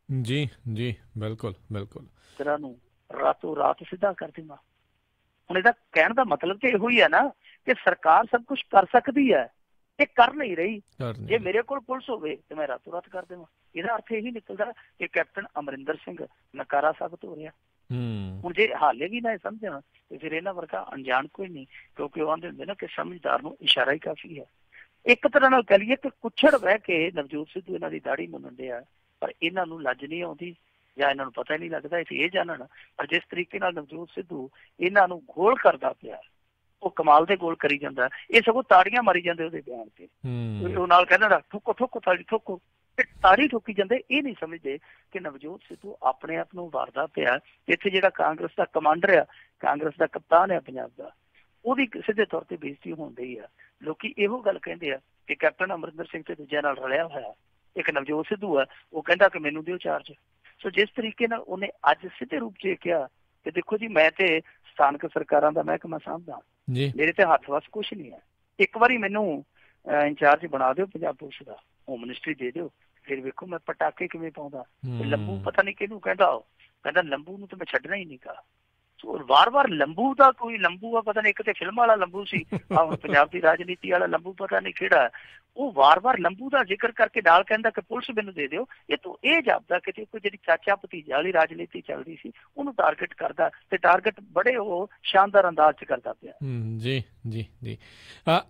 ਜੀ ਜੀ, ਬਿਲਕੁਲ ਬਿਲਕੁਲ। ਤਰ੍ਹਾਂ ਨੂੰ ਰਾਤੋਂ ਰਾਤ ਸਿੱਧਾ ਕਰ ਦੇਣਾ। ਹੁਣ ਇਹਦਾ ਕਹਿਣ ਦਾ ਮਤਲਬ ਤੇ ਇਹੋ ਹੀ ਹੈ ਨਾ ਕਿ ਸਰਕਾਰ ਸਭ ਕੁਛ ਕਰ ਸਕਦੀ ਹੈ, ਇਹ ਕਰ ਨਹੀਂ ਰਹੀ। ਜੇ ਮੇਰੇ ਕੋਲ ਪੁਲਿਸ ਹੋਵੇ ਤੇ ਮੈਂ ਰਾਤੋਂ ਰਾਤ ਕਰ ਦੇਵਾਂ। ਇਹਦਾ ਅਰਥ ਇਹੀ ਨਿਕਲਦਾ ਕਿ ਕੈਪਟਨ ਅਮਰਿੰਦਰ ਸਿੰਘ ਨਕਾਰਾ ਸਾਬਤ ਹੋ ਰਿਹਾ। ਹੁਣ ਜੇ ਹਾਲੇ ਵੀ ਨਾ ਇਹ ਸਮਝਣ ਤੇ ਫਿਰ ਇਹਨਾਂ ਵਰਗਾ ਅਣਜਾਣ ਕੋਈ ਨਹੀਂ, ਕਿਉਂਕਿ ਉਹ ਆਂਦੇ ਹੁੰਦੇ ਨਾ ਕਿ ਸਮਝਦਾਰ ਨੂੰ ਇਸ਼ਾਰਾ ਹੀ ਕਾਫੀ ਹੈ। ਇੱਕ ਤਰ੍ਹਾਂ ਨਾਲ ਕਹਿ ਲਈਏ ਕਿ ਕੁੱਛੜ ਬਹਿ ਕੇ ਨਵਜੋਤ ਸਿੱਧੂ ਇਹਨਾਂ ਦੀ ਦਾੜੀ ਮੰਨਦੇ ਆ, ਪਰ ਇਹਨਾਂ ਨੂੰ ਲੱਜ ਨਹੀਂ ਆਉਂਦੀ ਜਾਂ ਇਹਨਾਂ ਨੂੰ ਪਤਾ ਹੀ ਨਹੀਂ ਲੱਗਦਾ ਇੱਥੇ ਇਹ ਜਾਣਨ। ਪਰ ਜਿਸ ਤਰੀਕੇ ਨਾਲ ਨਵਜੋਤ ਸਿੱਧੂ ਇਹਨਾਂ ਨੂੰ ਗੋਲ ਕਰਦਾ ਪਿਆ, ਉਹ ਕਮਾਲ ਦੇ ਗੋਲ ਕਰੀ ਜਾਂਦਾ। ਇਹ ਸਗੋਂ ਤਾੜੀਆਂ ਮਾਰੀ ਜਾਂਦੇ ਉਹਦੇ ਬਿਆਨ ਤੇ, ਉਹ ਨਾਲ ਕਹਿੰਦਾ ਠੋਕੋ ਠੋਕੋ ਤਾੜੀ ਠੋਕੋ, ਤਾੜੀ ਠੋਕੀ ਜਾਂਦੇ। ਇਹ ਨਹੀਂ ਸਮਝਦੇ ਕਿ ਨਵਜੋਤ ਸਿੱਧੂ ਆਪਣੇ ਆਪ ਨੂੰ ਵਾਰਦਾ ਪਿਆ। ਇੱਥੇ ਜਿਹੜਾ ਕਾਂਗਰਸ ਦਾ ਕਮਾਂਡਰ ਆ, ਕਾਂਗਰਸ ਦਾ ਕਪਤਾਨ ਆ ਪੰਜਾਬ ਦਾ, ਉਹਦੀ ਸਿੱਧੇ ਤੌਰ ਤੇ ਬੇਇੱਜ਼ਤੀ ਹੁੰਦੀ ਆ। ਲੋਕੀ ਇਹੋ ਗੱਲ ਕਹਿੰਦੇ ਆ ਕਿ ਕੈਪਟਨ ਅਮਰਿੰਦਰ ਸਿੰਘ ਤੇ ਦੂਜਿਆਂ ਨਾਲ ਰਲਿਆ ਹੋਇਆ ਇੱਕ ਨਵਜੋਤ ਸਿੱਧੂ ਆ, ਉਹ ਕਹਿੰਦਾ ਕਿ ਮੈਨੂੰ ਦਿਓ ਚਾਰਜ। ਸੋ ਜਿਸ ਤਰੀਕੇ ਨਾਲ ਉਹਨੇ ਅੱਜ ਸਿੱਧੇ ਰੂਪ 'ਚ ਇਹ ਕਿਹਾ ਕਿ ਦੇਖੋ ਜੀ ਮੈਂ ਤੇ ਸਥਾਨਕ ਸਰਕਾਰਾਂ ਦਾ ਮਹਿਕਮਾ ਸਾਂਭਦਾ, ਮੇਰੇ ਤੇ ਹੱਥ ਵੱਸ ਕੁਛ ਨਹੀਂ ਹੈ, ਇੱਕ ਵਾਰੀ ਮੈਨੂੰ ਇੰਚਾਰਜ ਬਣਾ ਦਿਓ ਪੰਜਾਬ ਪੁਲਿਸ ਦਾ, ਹੋਮ ਮਿਨਿਸਟਰੀ ਦੇ ਦਿਓ, ਫਿਰ ਵੇਖੋ ਮੈਂ ਪਟਾਕੇ ਕਿਵੇਂ ਪਾਉਂਦਾ। ਲੰਬੂ ਪਤਾ ਨਹੀਂ ਕਿਹਨੂੰ ਕਹਿੰਦਾ, ਉਹ ਕਹਿੰਦਾ ਲੰਬੂ ਨੂੰ ਤਾਂ ਮੈਂ ਛੱਡਣਾ ਹੀ ਨਹੀਂ ਗਾ। ਸੋ ਵਾਰ-ਵਾਰ ਲੰਬੂ ਦਾ ਕੋਈ ਲੰਬੂ ਆ, ਪਤਾ ਨਹੀਂ ਇੱਕ ਤੇ ਫਿਲਮ ਵਾਲਾ ਲੰਬੂ ਸੀ, ਆਹ ਹੁਣ ਪੰਜਾਬ ਦੀ ਰਾਜਨੀਤੀ ਵਾਲਾ ਲੰਬੂ ਪਤਾ ਨਹੀਂ ਕਿਹੜਾ। ਉਹ ਵਾਰ-ਵਾਰ ਲੰਬੂ ਦਾ ਜ਼ਿਕਰ ਕਰਕੇ ਨਾਲ ਕਹਿੰਦਾ ਕਿ ਪੁਲਿਸ ਮੈਨੂੰ ਦੇ ਦਿਓ। ਇਹ ਤੋਂ ਇਹ ਜਾਪਦਾ ਕਿ ਕੋਈ ਜਿਹੜੀ ਚਾਚਾ ਭਤੀਜਾ ਵਾਲੀ ਰਾਜਨੀਤੀ ਚੱਲਦੀ ਸੀ ਉਹਨੂੰ ਟਾਰਗੇਟ ਕਰਦਾ, ਤੇ ਟਾਰਗੇਟ ਬੜੇ ਉਹ ਸ਼ਾਨਦਾਰ ਅੰਦਾਜ਼ 'ਚ ਕਰਦਾ ਪਿਆ। ਜੀ ਜੀ ਜੀ।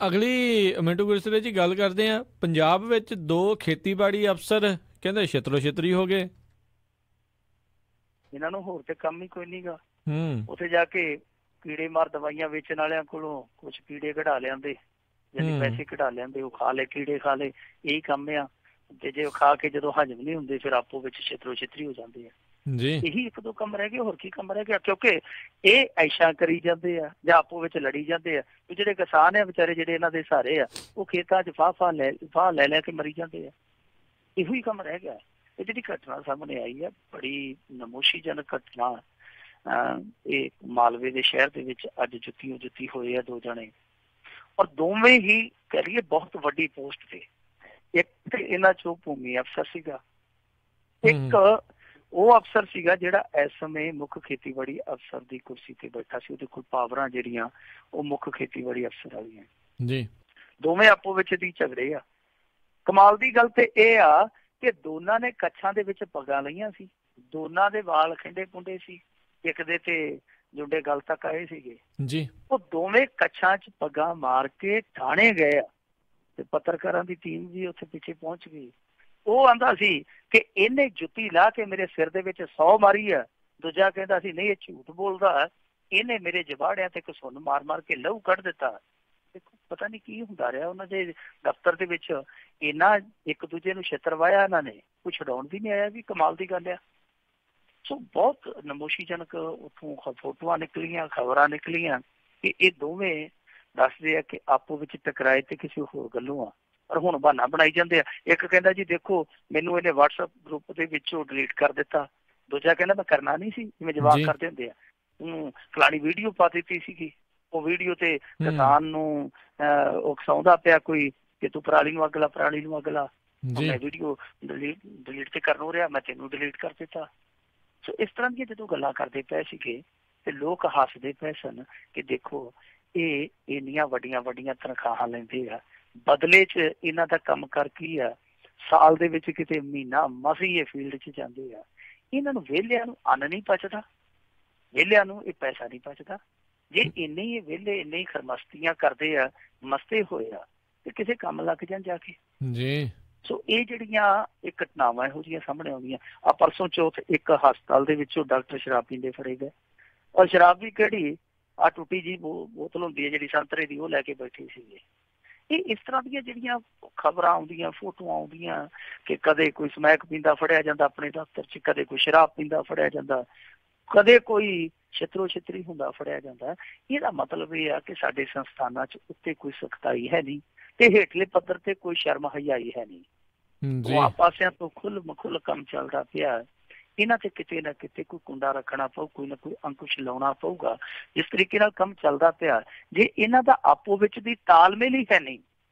ਅਗਲੀ ਮਿੰਟੂ ਗੁਰਸਰੇ ਜੀ ਗੱਲ ਕਰਦੇ ਆ। ਪੰਜਾਬ ਵਿੱਚ 2 ਖੇਤੀਬਾੜੀ ਅਫਸਰ ਕਹਿੰਦੇ ਛਿੱਤਰੋ ਛਿੱਤਰੀ ਹੋ ਗਏ। ਇਹਨਾਂ ਨੂੰ ਹੋਰ ਤੇ ਕੰਮ ਹੀ ਕੋਈ ਨੀ ਗਾ। ਉੱਥੇ ਜਾ ਕੇ ਕੀੜੇ ਮਾਰ ਦਵਾਈਆਂ ਵੇਚਣ ਵਾਲਿਆਂ ਕੋਲੋਂ ਕੁਛ ਕੀੜੇ ਕਢਾ ਲਿਆਂਦੇ, ਜਿਹਨੇ ਪੈਸੇ ਕਢਾ ਲਿਆਂਦੇ, ਉਹ ਖਾ ਲਏ, ਕੀੜੇ ਖਾ ਲਏ, ਇਹੀ ਕੰਮ ਆ। ਤੇ ਜੇ ਉਹ ਖਾ ਕੇ ਜਦੋਂ ਹਜਮ ਨਹੀਂ ਹੁੰਦੇ ਫਿਰ ਆਪੋ ਵਿੱਚ ਛਿੱਤਰੋ ਛਿੱਤਰੀ ਹੋ ਜਾਂਦੇ ਆ। ਇਹੀ 1-2 ਕੰਮ ਰਹਿ ਗਏ, ਹੋਰ ਕੀ ਕੰਮ ਰਹਿ ਗਿਆ? ਕਿਉਂਕਿ ਇਹ ਐਸ਼ਾ ਕਰੀ ਜਾਂਦੇ ਆ ਜਾਂ ਆਪੋ ਵਿੱਚ ਲੜੀ ਜਾਂਦੇ ਆ। ਜਿਹੜੇ ਕਿਸਾਨ ਆ ਵਿਚਾਰੇ, ਜਿਹੜੇ ਇਹਨਾਂ ਦੇ ਸਹਾਰੇ ਆ, ਉਹ ਖੇਤਾਂ 'ਚ ਫਾਹ ਲੈ ਕੇ ਮਰੀ ਜਾਂਦੇ ਆ। ਇਹੋ ਹੀ ਕੰਮ ਰਹਿ ਗਿਆ। ਇਹ ਜਿਹੜੀ ਘਟਨਾ ਸਾਹਮਣੇ ਆਈ ਹੈ ਬੜੀ ਨਮੋਸ਼ੀਜਨਕ ਘਟਨਾ। ਇਹ ਮਾਲਵੇ ਦੇ ਸ਼ਹਿਰ ਦੇ ਵਿੱਚ ਅੱਜ ਜੁੱਤੀ ਹੋਏ ਆ 2 ਜਣੇ, ਔਰ ਦੋਵੇਂ ਹੀ ਕਹਿ ਲਈਏ ਬਹੁਤ ਵੱਡੀ ਪੋਸਟ ਤੇ। ਇੱਕ ਤੇ ਇਹਨਾਂ ਚੋਂ ਭੂਮੀ ਅਫਸਰ ਸੀਗਾ, ਇੱਕ ਉਹ ਅਫਸਰ ਸੀਗਾ ਜਿਹੜਾ ਇਸ ਸਮੇਂ ਮੁੱਖ ਖੇਤੀਬਾੜੀ ਅਫਸਰ ਦੀ ਕੁਰਸੀ ਤੇ ਬੈਠਾ ਸੀ। ਉਹਦੇ ਕੋਲ ਪਾਵਰਾਂ ਜਿਹੜੀਆਂ ਉਹ ਮੁੱਖ ਖੇਤੀਬਾੜੀ ਅਫਸਰ ਵਾਲੀਆਂ ਜੀ। ਦੋਵੇਂ ਆਪੋ ਵਿੱਚ ਦੀ ਝਗੜੇ ਆ। ਕਮਾਲ ਦੀ ਗੱਲ ਤੇ ਇਹ ਆ ਕਿ ਦੋਨਾਂ ਨੇ ਕੱਛਾਂ ਦੇ ਵਿੱਚ ਪੱਗਾਂ ਲਈਆਂ ਸੀ, ਦੋਨਾਂ ਦੇ ਵਾਲ ਖਿੰਡੇ ਪੁੰਡੇ ਸੀ, ਇੱਕ ਦੇ ਤੇ ਜੁੰਡੇ ਗਲ ਤੱਕ ਆਏ ਸੀਗੇ ਜੀ। ਉਹ ਦੋਵੇਂ ਕੱਛਾਂ 'ਚ ਪੱਗਾਂ ਮਾਰ ਕੇ ਥਾਣੇ ਗਏ ਆ ਤੇ ਪੱਤਰਕਾਰਾਂ ਦੀ ਟੀਮ ਵੀ ਉੱਥੇ ਪਿੱਛੇ ਪਹੁੰਚ ਗਈ। ਉਹ ਆਂਦਾ ਸੀ ਕਿ ਇਹਨੇ ਜੁੱਤੀ ਲਾ ਕੇ ਮੇਰੇ ਸਿਰ ਦੇ ਵਿੱਚ 100 ਮਾਰੀ ਆ, ਦੂਜਾ ਕਹਿੰਦਾ ਸੀ ਨਹੀਂ ਇਹ ਝੂਠ ਬੋਲਦਾ, ਇਹਨੇ ਮੇਰੇ ਜਵਾੜਿਆਂ ਤੇ ਘਸੁੰਨ ਮਾਰ ਮਾਰ ਕੇ ਲਹੂ ਕੱਢ ਦਿੱਤਾ। ਦੇਖੋ ਪਤਾ ਨਹੀਂ ਕੀ ਹੁੰਦਾ ਰਿਹਾ ਉਹਨਾਂ ਦੇ ਦਫ਼ਤਰ ਦੇ ਵਿੱਚ, ਇਹਨਾਂ ਇੱਕ ਦੂਜੇ ਨੂੰ ਛਿੱਤਰ ਵਾਇਆ ਇਹਨਾਂ ਨੇ, ਕੋਈ ਛਡਾਉਣ ਵੀ ਨਹੀਂ ਆਇਆ। ਵੀ ਕਮਾਲ ਦੀ ਗੱਲ ਆ। ਸੋ ਬਹੁਤ ਨਮੋਸ਼ੀਜਨਕ ਉੱਥੋਂ ਫੋਟੋਆਂ ਨਿਕਲੀਆਂ, ਖਬਰਾਂ ਨਿਕਲੀਆਂ ਕਿ ਇਹ ਦੋਵੇਂ ਦੱਸਦੇ ਆ ਕਿ ਆਪੋ ਵਿੱਚ ਟਕਰਾਏ ਤੇ ਕਿਸੇ ਹੋਰ ਗੱਲੋਂ ਆ, ਪਰ ਹੁਣ ਬਹਾਨਾ ਬਣਾਈ ਜਾਂਦੇ ਆ। ਇੱਕ ਕਹਿੰਦਾ ਜੀ ਦੇਖੋ ਮੈਨੂੰ ਇਹਨੇ WhatsApp ਗਰੁੱਪ ਦੇ ਵਿੱਚੋਂ ਡਿਲੀਟ ਕਰ ਦਿੱਤਾ, ਦੂਜਾ ਕਹਿੰਦਾ ਮੈਂ ਕਰਨਾ ਨਹੀਂ ਸੀ, ਜਿਵੇਂ ਜਵਾਬ ਕਰਦੇ ਹੁੰਦੇ ਆ, ਫਲਾਣੀ ਵੀਡੀਓ ਪਾ ਦਿੱਤੀ ਸੀਗੀ, ਉਹ ਵੀਡੀਓ ਤੇ ਕਿਸਾਨ ਨੂੰ ਉਕਸਾਉਂਦਾ ਪਿਆ ਕੋਈ ਕਿ ਤੂੰ ਪਰਾਲੀ ਨੂੰ ਅੱਗ ਲਾ, ਪਰਾਲੀ ਨੂੰ ਅੱਗ ਲਾ, ਮੈਂ ਵੀਡੀਓ ਡਿਲੀਟ ਤੇ ਕਰਨ ਹੋ ਰਿਹਾ, ਮੈਂ ਤੈਨੂੰ ਡਿਲੀਟ ਕਰ ਦਿੱਤਾ। ਸੋ ਇਸ ਤਰ੍ਹਾਂ ਦੀਆਂ ਜਦੋਂ ਗੱਲਾਂ ਕਰਦੇ ਪਏ ਸੀਗੇ ਤੇ ਲੋਕ ਹੱਸਦੇ ਪਏ ਸਨ ਕਿ ਦੇਖੋ ਇਹ ਇੰਨੀਆਂ ਵੱਡੀਆਂ ਵੱਡੀਆਂ ਤਨਖਾਹਾਂ ਲੈਂਦੇ ਆ, ਬਦਲੇ 'ਚ ਇਹਨਾਂ ਦਾ ਕੰਮ ਕਰ ਕੀ ਆ, ਸਾਲ ਦੇ ਵਿੱਚ ਕਿਤੇ ਮਹੀਨਾ ਮਸੀਂ ਇਹ ਫੀਲਡ 'ਚ ਜਾਂਦੇ ਆ। ਇਹਨਾਂ ਨੂੰ ਵਿਹਲਿਆਂ ਨੂੰ ਅੰਨ ਨਹੀਂ ਪਚਦਾ, ਵਿਹਲਿਆਂ ਨੂੰ ਇਹ ਪੈਸਾ ਨਹੀਂ ਪਚਦਾ। ਜੇ ਇੰਨੇ ਹੀ ਵਿਹਲੇ ਇੰਨੇ ਹੀ ਖਰਮਸਤੀਆਂ ਕਰਦੇ ਆ, ਮਸਤੇ ਹੋਏ ਆ, ਤੇ ਕਿਸੇ ਕੰਮ ਲੱਗ ਜਾਣ ਜਾ ਕੇ ਜੀ। ਸੋ ਇਹ ਜਿਹੜੀਆਂ ਇਹ ਘਟਨਾਵਾਂ ਇਹੋ ਜਿਹੀਆਂ ਸਾਹਮਣੇ ਆਉਂਦੀਆਂ। ਆ ਪਰਸੋਂ ਚੌਥ ਇੱਕ ਹਸਪਤਾਲ ਦੇ ਵਿੱਚੋਂ ਡਾਕਟਰ ਸ਼ਰਾਬ ਪੀਂਦੇ ਫੜੇ ਗਏ, ਔਰ ਸ਼ਰਾਬ ਵੀ ਕਿਹੜੀ ਆ ਟੁੱਟੀ ਜੀ ਬੋਤਲ ਹੁੰਦੀ ਹੈ ਜਿਹੜੀ ਸੰਤਰੇ ਦੀ, ਉਹ ਲੈ ਕੇ ਬੈਠੇ ਸੀਗੇ। ਇਹ ਇਸ ਤਰ੍ਹਾਂ ਦੀਆਂ ਜਿਹੜੀਆਂ ਖਬਰਾਂ ਆਉਂਦੀਆਂ, ਫੋਟੋਆਂ ਆਉਂਦੀਆਂ ਕਿ ਕਦੇ ਕੋਈ ਸਮੈਕ ਪੀਂਦਾ ਫੜਿਆ ਜਾਂਦਾ ਆਪਣੇ ਦਫ਼ਤਰ 'ਚ, ਕਦੇ ਕੋਈ ਸ਼ਰਾਬ ਪੀਂਦਾ ਫੜਿਆ ਜਾਂਦਾ, ਕਦੇ ਕੋਈ ਛਿੱਤਰੋ ਛਿੱਤਰੀ ਹੁੰਦਾ ਫੜਿਆ ਜਾਂਦਾ। ਇਹਦਾ ਮਤਲਬ ਇਹ ਆ ਕਿ ਸਾਡੇ ਸੰਸਥਾਨਾਂ 'ਚ ਉੱਤੇ ਕੋਈ ਸਖਤਾਈ ਹੈ ਨਹੀਂ ਤੇ ਹੇਠਲੇ ਪੱਧਰ ਤੇ ਕੋਈ ਸ਼ਰਮ ਹਯਾਈ ਹੈ ਨਹੀਂ। ਦੋਹਾਂ ਪਾਸਿਆਂ ਤੋਂ ਖੁੱਲ ਮਖੁੱਲ ਕੰਮ ਚੱਲਦਾ ਪਿਆ। ਇਹਨਾਂ ਤੇ ਕਿਤੇ ਨਾ ਕਿਤੇ ਕੋਈ ਕੁੰਡਾ ਰੱਖਣਾ ਪਊ, ਕੋਈ ਨਾ ਕੋਈ ਅੰਕੁਸ਼ ਲਾਉਣਾ ਪਊਗਾ। ਜਿਸ ਤਰੀਕੇ ਨਾਲ ਕੰਮ ਚੱਲਦਾ ਪਿਆ, ਜੇ ਇਹਨਾਂ ਦਾ ਆਪੋ ਵਿੱਚ ਦੀ ਤਾਲਮੇਲ ਹੀ ਹੈ ਨਹੀਂ,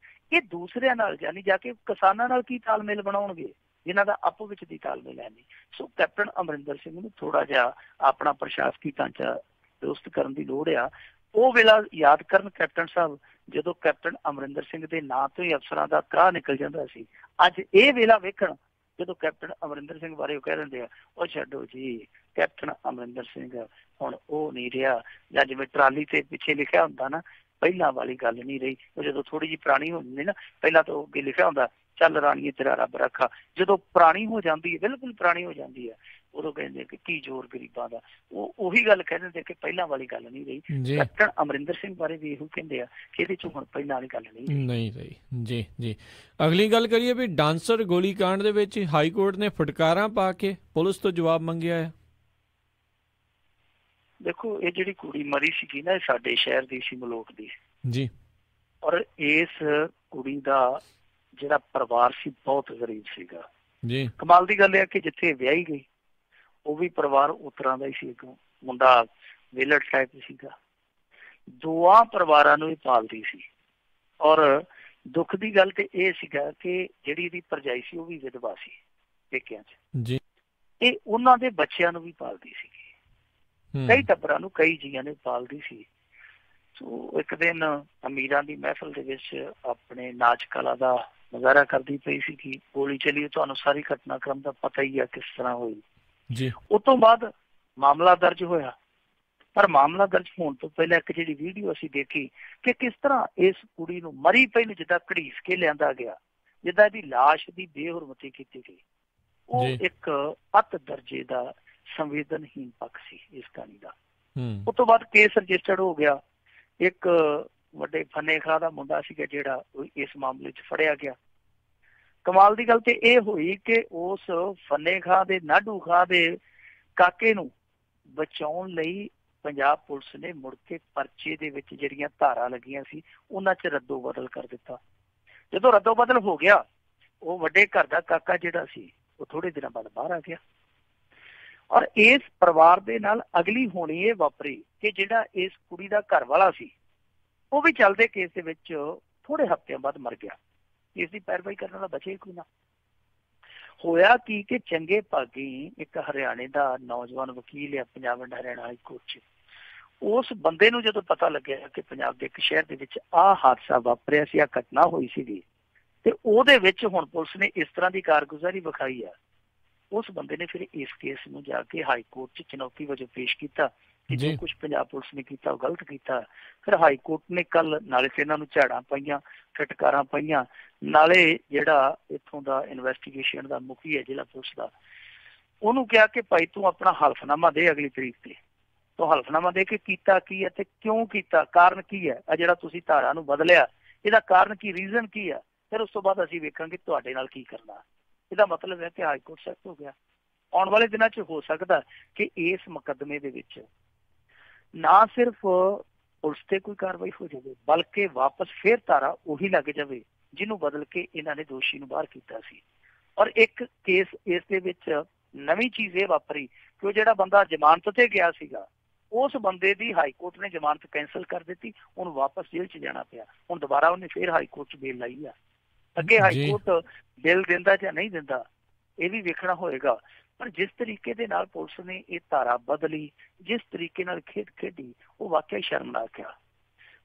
ਇਹ ਦੂਸਰਿਆਂ ਨਾਲ ਜਾਨੀ ਜਾ ਕੇ ਕਿਸਾਨਾਂ ਨਾਲ ਕੀ ਤਾਲਮੇਲ ਬਣਾਉਣਗੇ ਜਿਨ੍ਹਾਂ ਦਾ ਆਪੋ ਵਿੱਚ ਦੀ ਤਾਲਮੇਲ ਹੈ ਨਹੀਂ। ਸੋ ਕੈਪਟਨ ਅਮਰਿੰਦਰ ਸਿੰਘ ਨੂੰ ਥੋੜਾ ਜਿਹਾ ਆਪਣਾ ਪ੍ਰਸ਼ਾਸਕੀ ਢਾਂਚਾ ਦੁਰਸਤ ਕਰਨ ਦੀ ਲੋੜ ਆ। ਉਹ ਵੇਲਾ ਯਾਦ ਕਰਨ ਕੈਪਟਨ ਸਾਹਿਬ ਜਦੋਂ ਕੈਪਟਨ ਅਮਰਿੰਦਰ ਸਿੰਘ ਦੇ ਨਾਂ ਤੋਂ ਹੀ ਅਫਸਰਾਂ ਦਾ ਤਰਾਹ ਨਿਕਲ ਜਾਂਦਾ ਸੀ। ਅੱਜ ਇਹ ਵੇਲਾ ਵੇਖਣ ਜਦੋਂ ਕੈਪਟਨ ਅਮਰਿੰਦਰ ਸਿੰਘ ਬਾਰੇ ਉਹ ਕਹਿ ਦਿੰਦੇ ਆ ਉਹ ਛੱਡੋ ਜੀ, ਕੈਪਟਨ ਅਮਰਿੰਦਰ ਸਿੰਘ ਹੁਣ ਉਹ ਨਹੀਂ ਰਿਹਾ, ਜਾਂ ਜਿਵੇਂ ਟਰਾਲੀ ਤੇ ਪਿੱਛੇ ਲਿਖਿਆ ਹੁੰਦਾ ਨਾ, ਪਹਿਲਾਂ ਵਾਲੀ ਗੱਲ ਨਹੀਂ ਰਹੀ। ਉਹ ਜਦੋਂ ਥੋੜੀ ਜਿਹੀ ਪੁਰਾਣੀ ਹੋ ਜਾਂਦੀ ਨਾ, ਪਹਿਲਾਂ ਤਾਂ ਅੱਗੇ ਲਿਖਿਆ ਹੁੰਦਾ ਚੱਲ ਰਾਣੀਏ ਤੇਰਾ ਰੱਬ ਰੱਖਾ। ਜਦੋਂ ਪੁਰਾਣੀ ਹੋ ਜਾਂਦੀ ਹੈ, ਬਿਲਕੁਲ ਪੁਰਾਣੀ ਹੋ ਜਾਂਦੀ ਹੈ, ਉਦੋਂ ਕਹਿੰਦੇ ਕਿ ਕੀ ਜ਼ੋਰ ਗਰੀਬਾਂ ਦਾ। ਉਹ ਉਹੀ ਗੱਲ ਕਹਿ ਦਿੰਦੇ ਕਿ ਪਹਿਲਾਂ ਵਾਲੀ ਗੱਲ ਨਹੀਂ ਰਹੀ। ਕੈਪਟਨ ਅਮਰਿੰਦਰ ਸਿੰਘ ਬਾਰੇ ਵੀ ਇਹੋ ਕਹਿੰਦੇ ਆ ਕਿ ਇਹਦੇ 'ਚ ਹੁਣ ਪਹਿਲਾਂ ਵਾਲੀ ਗੱਲ ਨਹੀਂ ਰਹੀ। ਜੀ ਜੀ। ਅਗਲੀ ਗੱਲ ਕਰੀਏ ਵੀ ਡਾਂਸਰ ਗੋਲੀਕਾਂਡ ਦੇ ਵਿੱਚ ਹਾਈ ਕੋਰਟ ਨੇ ਫਟਕਾਰਾਂ ਪਾ ਕੇ ਪੁਲਿਸ ਤੋਂ ਜਵਾਬ ਮੰਗਿਆ ਹੈ। ਦੇਖੋ ਇਹ ਜਿਹੜੀ ਕੁੜੀ ਮਰੀ ਸੀਗੀ ਨਾ, ਇਹ ਸਾਡੇ ਸ਼ਹਿਰ ਦੀ ਸੀ, ਮਲੋਟ ਦੀ ਜੀ, ਔਰ ਇਸ ਕੁੜੀ ਦਾ ਜਿਹੜਾ ਪਰਿਵਾਰ ਸੀ ਬਹੁਤ ਗਰੀਬ ਸੀਗਾ ਜੀ। ਕਮਾਲ ਦੀ ਗੱਲ ਇਹ ਕਿ ਜਿੱਥੇ ਵਿਆਹੀ ਗਈ ਉਹ ਵੀ ਪਰਿਵਾਰ ਉਸ ਤਰ੍ਹਾਂ ਦਾ ਹੀ ਸੀ, ਮੁੰਡਾ ਵਿਲਟ ਟਾਈਪ ਸੀਗਾ। ਦੋਆਂ ਪਰਿਵਾਰਾਂ ਨੂੰ ਹੀ ਪਾਲਦੀ ਸੀ, ਔਰ ਦੁੱਖ ਦੀ ਗੱਲ ਤੇ ਇਹ ਸੀਗਾ ਕਿ ਜਿਹੜੀ ਇਹਦੀ ਭਰਜਾਈ ਸੀ ਉਹ ਵੀ ਵਿਧਵਾ ਸੀ ਪੇਕਿਆਂ 'ਚ ਜੀ। ਇਹ ਉਹਨਾਂ ਦੇ ਬੱਚਿਆਂ ਨੂੰ ਵੀ ਪਾਲਦੀ ਸੀਗੀ, ਕਈ ਟੱਬਰਾਂ ਨੂੰ, ਕਈ ਜੀਆਂ ਨੇ ਪਾਲਦੀ ਸੀ। ਸੋ ਇੱਕ ਦਿਨ ਅਮੀਰਾਂ ਦੀ ਮਹਿਫਲ ਦੇ ਵਿੱਚ ਆਪਣੇ ਨਾਚ ਕਲਾ ਦਾ ਨਜ਼ਾਰਾ ਕਰਦੀ ਪਈ ਸੀਗੀ, ਗੋਲੀ ਚੱਲੀ। ਤੁਹਾਨੂੰ ਸਾਰੀ ਘਟਨਾਕ੍ਰਮ ਦਾ ਪਤਾ ਹੀ ਆ ਕਿਸ ਤਰ੍ਹਾਂ ਹੋਈ ਜੀ। ਉਸ ਤੋਂ ਬਾਅਦ ਮਾਮਲਾ ਦਰਜ ਹੋਇਆ, ਪਰ ਮਾਮਲਾ ਦਰਜ ਹੋਣ ਤੋਂ ਪਹਿਲਾਂ ਇੱਕ ਜਿਹੜੀ ਵੀਡੀਓ ਅਸੀਂ ਦੇਖੀ ਕਿ ਕਿਸ ਤਰ੍ਹਾਂ ਇਸ ਕੁੜੀ ਨੂੰ ਮਰੀ ਪਈ ਨੂੰ ਜਿੱਦਾਂ ਘੜੀਸ ਕੇ ਲਿਆਂਦਾ ਗਿਆ, ਜਿੱਦਾਂ ਇਹਦੀ ਲਾਸ਼ ਦੀ ਬੇਹੁਰਮਤੀ ਕੀਤੀ ਗਈ। ਉਹ ਇੱਕ ਅੱਤ ਦਰਜੇ ਦਾ ਸੰਵੇਦਨਹੀਨ ਪੱਖ ਸੀ ਇਸ ਕਹਾਣੀ ਦਾ। ਉਸ ਤੋਂ ਬਾਅਦ ਕੇਸ ਰਜਿਸਟਰਡ ਹੋ ਗਿਆ। ਇੱਕ ਵੱਡੇ ਫੰਨੇ ਖਾਂ ਦਾ ਮੁੰਡਾ ਸੀਗਾ ਜਿਹੜਾ ਇਸ ਮਾਮਲੇ 'ਚ ਫੜਿਆ ਗਿਆ। ਕਮਾਲ ਦੀ ਗੱਲ ਤੇ ਇਹ ਹੋਈ ਕਿ ਉਸ ਫੰਨੇ ਖਾਂ ਦੇ, ਨਾਢੂ ਖਾਂ ਦੇ ਕਾਕੇ ਨੂੰ ਬਚਾਉਣ ਲਈ ਪੰਜਾਬ ਪੁਲਿਸ ਨੇ ਮੁੜ ਕੇ ਪਰਚੇ ਦੇ ਵਿੱਚ ਜਿਹੜੀਆਂ ਧਾਰਾਂ ਲੱਗੀਆਂ ਸੀ ਉਹਨਾਂ 'ਚ ਰੱਦੋ ਬਦਲ ਕਰ ਦਿੱਤਾ। ਜਦੋਂ ਰੱਦੋ ਬਦਲ ਹੋ ਗਿਆ, ਉਹ ਵੱਡੇ ਘਰ ਦਾ ਕਾਕਾ ਜਿਹੜਾ ਸੀ ਉਹ ਥੋੜੇ ਦਿਨਾਂ ਬਾਅਦ ਬਾਹਰ ਆ ਗਿਆ। ਔਰ ਇਸ ਪਰਿਵਾਰ ਦੇ ਨਾਲ ਅਗਲੀ ਹੋਣੀ ਇਹ ਵਾਪਰੀ ਕਿ ਜਿਹੜਾ ਇਸ ਕੁੜੀ ਦਾ ਘਰ ਵਾਲਾ ਸੀ ਉਹ ਵੀ ਚੱਲਦੇ ਕੇਸ ਦੇ ਵਿੱਚ ਥੋੜੇ ਹਫ਼ਤਿਆਂ ਬਾਅਦ ਮਰ ਗਿਆ। ਇਸ ਦੀ ਪੈਰਵਾਈ ਕਰਨ ਵਾਲਾ ਬਚੇ ਕੋਈ ਨਾ। ਹੋਇਆ ਕੀ ਕਿ ਚੰਗੇ ਭਾਗੀ ਇੱਕ ਹਰਿਆਣੇ ਦਾ ਨੌਜਵਾਨ ਵਕੀਲ ਆ Punjab and Haryana high court 'ਚ, ਉਸ ਬੰਦੇ ਨੂੰ ਜਦੋਂ ਪਤਾ ਲੱਗਿਆ ਕਿ ਪੰਜਾਬ ਦੇ ਇੱਕ ਸ਼ਹਿਰ ਦੇ ਵਿੱਚ ਆਹ ਹਾਦਸਾ ਵਾਪਰਿਆ ਸੀ, ਆਹ ਘਟਨਾ ਹੋਈ ਸੀਗੀ, ਤੇ ਉਹਦੇ ਵਿੱਚ ਹੁਣ ਪੁਲਿਸ ਨੇ ਇਸ ਤਰ੍ਹਾਂ ਦੀ ਕਾਰਗੁਜ਼ਾਰੀ ਵਿਖਾਈ ਆ ਉਸ ਬੰਦੇ ਨੇ ਫਿਰ ਇਸ ਕੇਸ ਨੂੰ ਜਾ ਕੇ ਹਾਈ ਕੋਰਟ 'ਚ ਚੁਣੌਤੀ ਵਜੋਂ ਪੇਸ਼ ਕੀਤਾ ਕਿ ਜੋ ਕੁਝ ਪੰਜਾਬ ਪੁਲਿਸ ਨੇ ਕੀਤਾ ਉਹ ਗਲਤ ਕੀਤਾ। ਫਿਰ ਹਾਈ ਕੋਰਟ ਨੇ ਕੱਲ ਨਾਲੇ ਤੇ ਇਹਨਾਂ ਨੂੰ ਝਾੜਾਂ ਪਾਈਆਂ, ਫਟਕਾਰਾਂ ਪਾਈਆਂ, ਨਾਲੇ ਜਿਹੜਾ ਇੱਥੋਂ ਦਾ ਇਨਵੈਸਟੀਗੇਸ਼ਨ ਦਾ ਮੁਖੀ ਹੈ ਜ਼ਿਲ੍ਹਾ ਪੁਲਿਸ ਦਾ, ਉਹਨੂੰ ਕਿਹਾ ਕਿ ਭਾਈ ਤੂੰ ਆਪਣਾ ਹਲਫਨਾਮਾ ਦੇ ਅਗਲੀ ਤਰੀਕ ਤੇ, ਤੂੰ ਹਲਫਨਾਮਾ ਦੇ ਕੇ ਕੀਤਾ ਕੀ ਹੈ ਤੇ ਕਿਉਂ ਕੀਤਾ, ਕਾਰਨ ਕੀ ਹੈ, ਆ ਜਿਹੜਾ ਤੁਸੀਂ ਧਾਰਾ ਨੂੰ ਬਦਲਿਆ ਇਹਦਾ ਕਾਰਨ ਕੀ, ਰੀਜ਼ਨ ਕੀ ਆ, ਫਿਰ ਉਸ ਤੋਂ ਬਾਅਦ ਅਸੀਂ ਵੇਖਾਂਗੇ ਤੁਹਾਡੇ ਨਾਲ ਕੀ ਕਰਨਾ। ਇਹਦਾ ਮਤਲਬ ਹੈ ਕਿ ਹਾਈ ਕੋਰਟ ਸੈੱਟ ਹੋ ਗਿਆ। ਆਉਣ ਵਾਲੇ ਦਿਨਾਂ 'ਚ ਹੋ ਸਕਦਾ ਕਿ ਇਸ ਮੁਕੱਦਮੇ ਦੇ ਵਿੱਚ ਨਾ ਸਿਰਫ ਪੁਲਿਸ ਤੇ ਕੋਈ ਕਾਰਵਾਈ ਹੋ ਜਾਵੇ, ਬਲਕਿ ਵਾਪਸ ਫਿਰ ਧਾਰਾ ਉਹੀ ਲੱਗ ਜਾਵੇ ਜਿਹਨੂੰ ਬਦਲ ਕੇ ਇਹਨਾਂ ਨੇ ਦੋਸ਼ੀ ਨੂੰ ਬਾਹਰ ਕੀਤਾ ਸੀ। ਔਰ ਇੱਕ ਕੇਸ ਇਸ ਦੇ ਵਿੱਚ ਨਵੀਂ ਚੀਜ਼ ਇਹ ਵਾਪਰੀ ਕਿ ਉਹ ਜਿਹੜਾ ਬੰਦਾ ਜ਼ਮਾਨਤ ਤੇ ਗਿਆ ਸੀਗਾ, ਉਸ ਬੰਦੇ ਦੀ ਹਾਈ ਕੋਰਟ ਨੇ ਜ਼ਮਾਨਤ ਕੈਂਸਲ ਕਰ ਦਿੱਤੀ, ਉਹਨੂੰ ਵਾਪਸ ਜੇਲ੍ਹ 'ਚ ਜਾਣਾ ਪਿਆ। ਹੁਣ ਦੁਬਾਰਾ ਉਹਨੇ ਫਿਰ ਹਾਈ ਕੋਰਟ 'ਚ ਬੇਲ ਲਾਈ ਆ। ਅੱਗੇ ਹਾਈ ਕੋਰਟ ਬੇਲ ਦਿੰਦਾ ਜਾਂ ਨਹੀਂ ਦਿੰਦਾ ਇਹ ਵੀ ਵੇਖਣਾ ਹੋਏਗਾ। ਪਰ ਜਿਸ ਤਰੀਕੇ ਦੇ ਨਾਲ ਪੁਲਿਸ ਨੇ ਇਹ ਧਾਰਾ ਬਦਲੀ, ਜਿਸ ਤਰੀਕੇ ਨਾਲ ਖੇਡ ਖੇਡੀ, ਉਹ ਵਾਕਿਆ ਸ਼ਰਮਨਾਕ ਆ।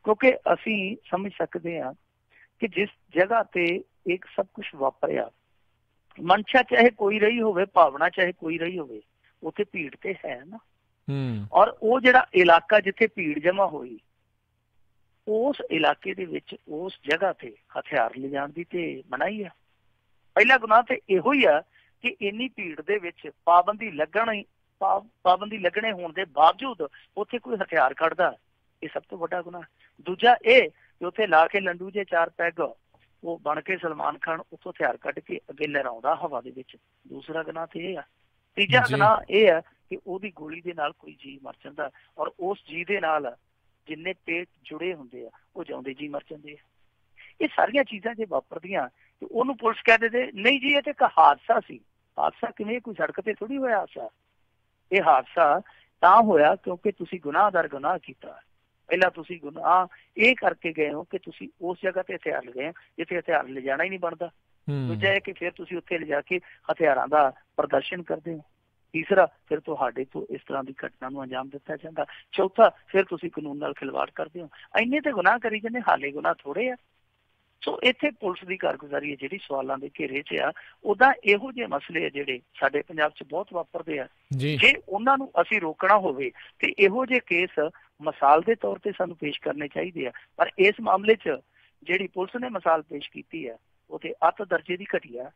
ਕਿਉਂਕਿ ਅਸੀਂ ਸਮਝ ਸਕਦੇ ਹਾਂ ਕਿ ਜਿਸ ਜਗ੍ਹਾ ਤੇ ਇੱਕ ਸਭ ਕੁਝ ਵਾਪਰਿਆ, ਮਨਸ਼ਾ ਚਾਹੇ ਕੋਈ ਰਹੀ ਹੋਵੇ, ਭਾਵਨਾ ਚਾਹੇ ਕੋਈ ਰਹੀ ਹੋਵੇ, ਉੱਥੇ ਭੀੜ ਤੇ ਹੈ ਨਾ। ਔਰ ਉਹ ਜਿਹੜਾ ਇਲਾਕਾ ਜਿੱਥੇ ਭੀੜ ਜਮਾ ਹੋਈ, ਉਸ ਇਲਾਕੇ ਦੇ ਵਿੱਚ ਉਸ ਜਗ੍ਹਾ ਤੇ ਹਥਿਆਰ ਲਿਜਾਣ ਦੀ ਤੇ ਮਨਾਹੀ ਆ। ਪਹਿਲਾ ਗੁਨਾਹ ਤੇ ਇਹੋ ਹੀ ਆ ਕਿ ਇੰਨੀ ਭੀੜ ਦੇ ਵਿੱਚ ਪਾਬੰਦੀ ਲੱਗਣੇ ਹੋਣ ਦੇ ਬਾਵਜੂਦ ਉੱਥੇ ਕੋਈ ਹਥਿਆਰ ਕੱਢਦਾ, ਇਹ ਸਭ ਤੋਂ ਵੱਡਾ ਗੁਨਾਹ। ਦੂਜਾ ਇਹ ਕਿ ਉੱਥੇ ਲਾ ਕੇ ਲੰਡੂ ਜੇ 4 ਪੈਗ ਉਹ ਬਣ ਕੇ ਸਲਮਾਨ ਖਾਨ ਉੱਥੋਂ ਹਥਿਆਰ ਕੱਢ ਕੇ ਅੱਗੇ ਲਹਿਰਾਉਂਦਾ ਹਵਾ ਦੇ ਵਿੱਚ, ਦੂਸਰਾ ਗੁਨਾਹ ਤੇ ਇਹ ਆ। ਤੀਜਾ ਗੁਨਾਹ ਇਹ ਆ ਕਿ ਉਹਦੀ ਗੋਲੀ ਦੇ ਨਾਲ ਕੋਈ ਜੀ ਮਰ ਜਾਂਦਾ, ਔਰ ਉਸ ਜੀ ਦੇ ਨਾਲ ਜਿੰਨੇ ਪੇਟ ਜੁੜੇ ਹੁੰਦੇ ਆ ਉਹ ਜਿਉਂਦੇ ਜੀ ਮਰ ਜਾਂਦੇ ਆ। ਇਹ ਸਾਰੀਆਂ ਚੀਜ਼ਾਂ ਜੇ ਵਾਪਰਦੀਆਂ ਤੇ ਉਹਨੂੰ ਪੁਲਿਸ ਕਹਿ ਦਿੰਦੇ ਨਹੀਂ ਜੀ ਇਹ ਤੇ ਇੱਕ ਹਾਦਸਾ ਸੀ। ਹਾਦਸਾ ਕਿਵੇਂ? ਕੋਈ ਸੜਕ ਤੇ ਥੋੜੀ ਹੋਇਆ ਹਾਦਸਾ। ਇਹ ਹਾਦਸਾ ਤਾਂ ਹੋਇਆ ਕਿਉਂਕਿ ਤੁਸੀਂ ਗੁਨਾਹਦਾਰ ਗੁਨਾਹ ਕੀਤਾ। ਪਹਿਲਾਂ ਤੁਸੀਂ ਗੁਨਾਹ ਇਹ ਕਰਕੇ ਗਏ ਹੋ ਕਿ ਤੁਸੀਂ ਉਸ ਜਗ੍ਹਾ ਤੇ ਹਥਿਆਰ ਲਗਾਏ ਜਿੱਥੇ ਹਥਿਆਰ ਲਿਜਾਣਾ ਹੀ ਨਹੀਂ ਬਣਦਾ। ਦੂਜਾ ਇਹ ਕਿ ਫਿਰ ਤੁਸੀਂ ਉੱਥੇ ਲਿਜਾ ਕੇ ਹਥਿਆਰਾਂ ਦਾ ਪ੍ਰਦਰਸ਼ਨ ਕਰਦੇ ਹੋ। ਤੀਸਰਾ, ਫਿਰ ਤੁਹਾਡੇ ਤੋਂ ਇਸ ਤਰ੍ਹਾਂ ਦੀ ਘਟਨਾ ਨੂੰ ਅੰਜਾਮ ਦਿੱਤਾ ਜਾਂਦਾ। ਚੌਥਾ, ਫਿਰ ਤੁਸੀਂ ਕਾਨੂੰਨ ਨਾਲ ਖਿਲਵਾੜ ਕਰਦੇ ਹੋ। ਇੰਨੇ ਤੇ ਗੁਨਾਹ ਕਰੀ ਜਾਂਦੇ, ਹਾਲੇ ਗੁਨਾਹ ਥੋੜੇ ਆ। ਸੋ ਇੱਥੇ ਪੁਲਿਸ ਦੀ ਕਾਰਗੁਜ਼ਾਰੀ ਹੈ ਜਿਹੜੀ ਸਵਾਲਾਂ ਦੇ ਘੇਰੇ 'ਚ ਆ। ਉਦਾਂ ਇਹੋ ਜਿਹੇ ਮਸਲੇ ਆ ਜਿਹੜੇ ਸਾਡੇ ਪੰਜਾਬ 'ਚ ਬਹੁਤ ਵਾਪਰਦੇ ਆ, ਜੇ ਉਹਨਾਂ ਨੂੰ ਅਸੀਂ ਰੋਕਣਾ ਹੋਵੇ ਤੇ ਇਹੋ ਜਿਹੇ ਕੇਸ ਮਿਸਾਲ ਦੇ ਤੌਰ ਤੇ ਸਾਨੂੰ ਪੇਸ਼ ਕਰਨੇ ਚਾਹੀਦੇ ਆ। ਪਰ ਇਸ ਮਾਮਲੇ 'ਚ ਜਿਹੜੀ ਪੁਲਿਸ ਨੇ ਮਿਸਾਲ ਪੇਸ਼ ਕੀਤੀ ਹੈ ਉਹ ਤੇ ਅੱਤ ਦਰਜੇ ਦੀ ਘਟੀਆ।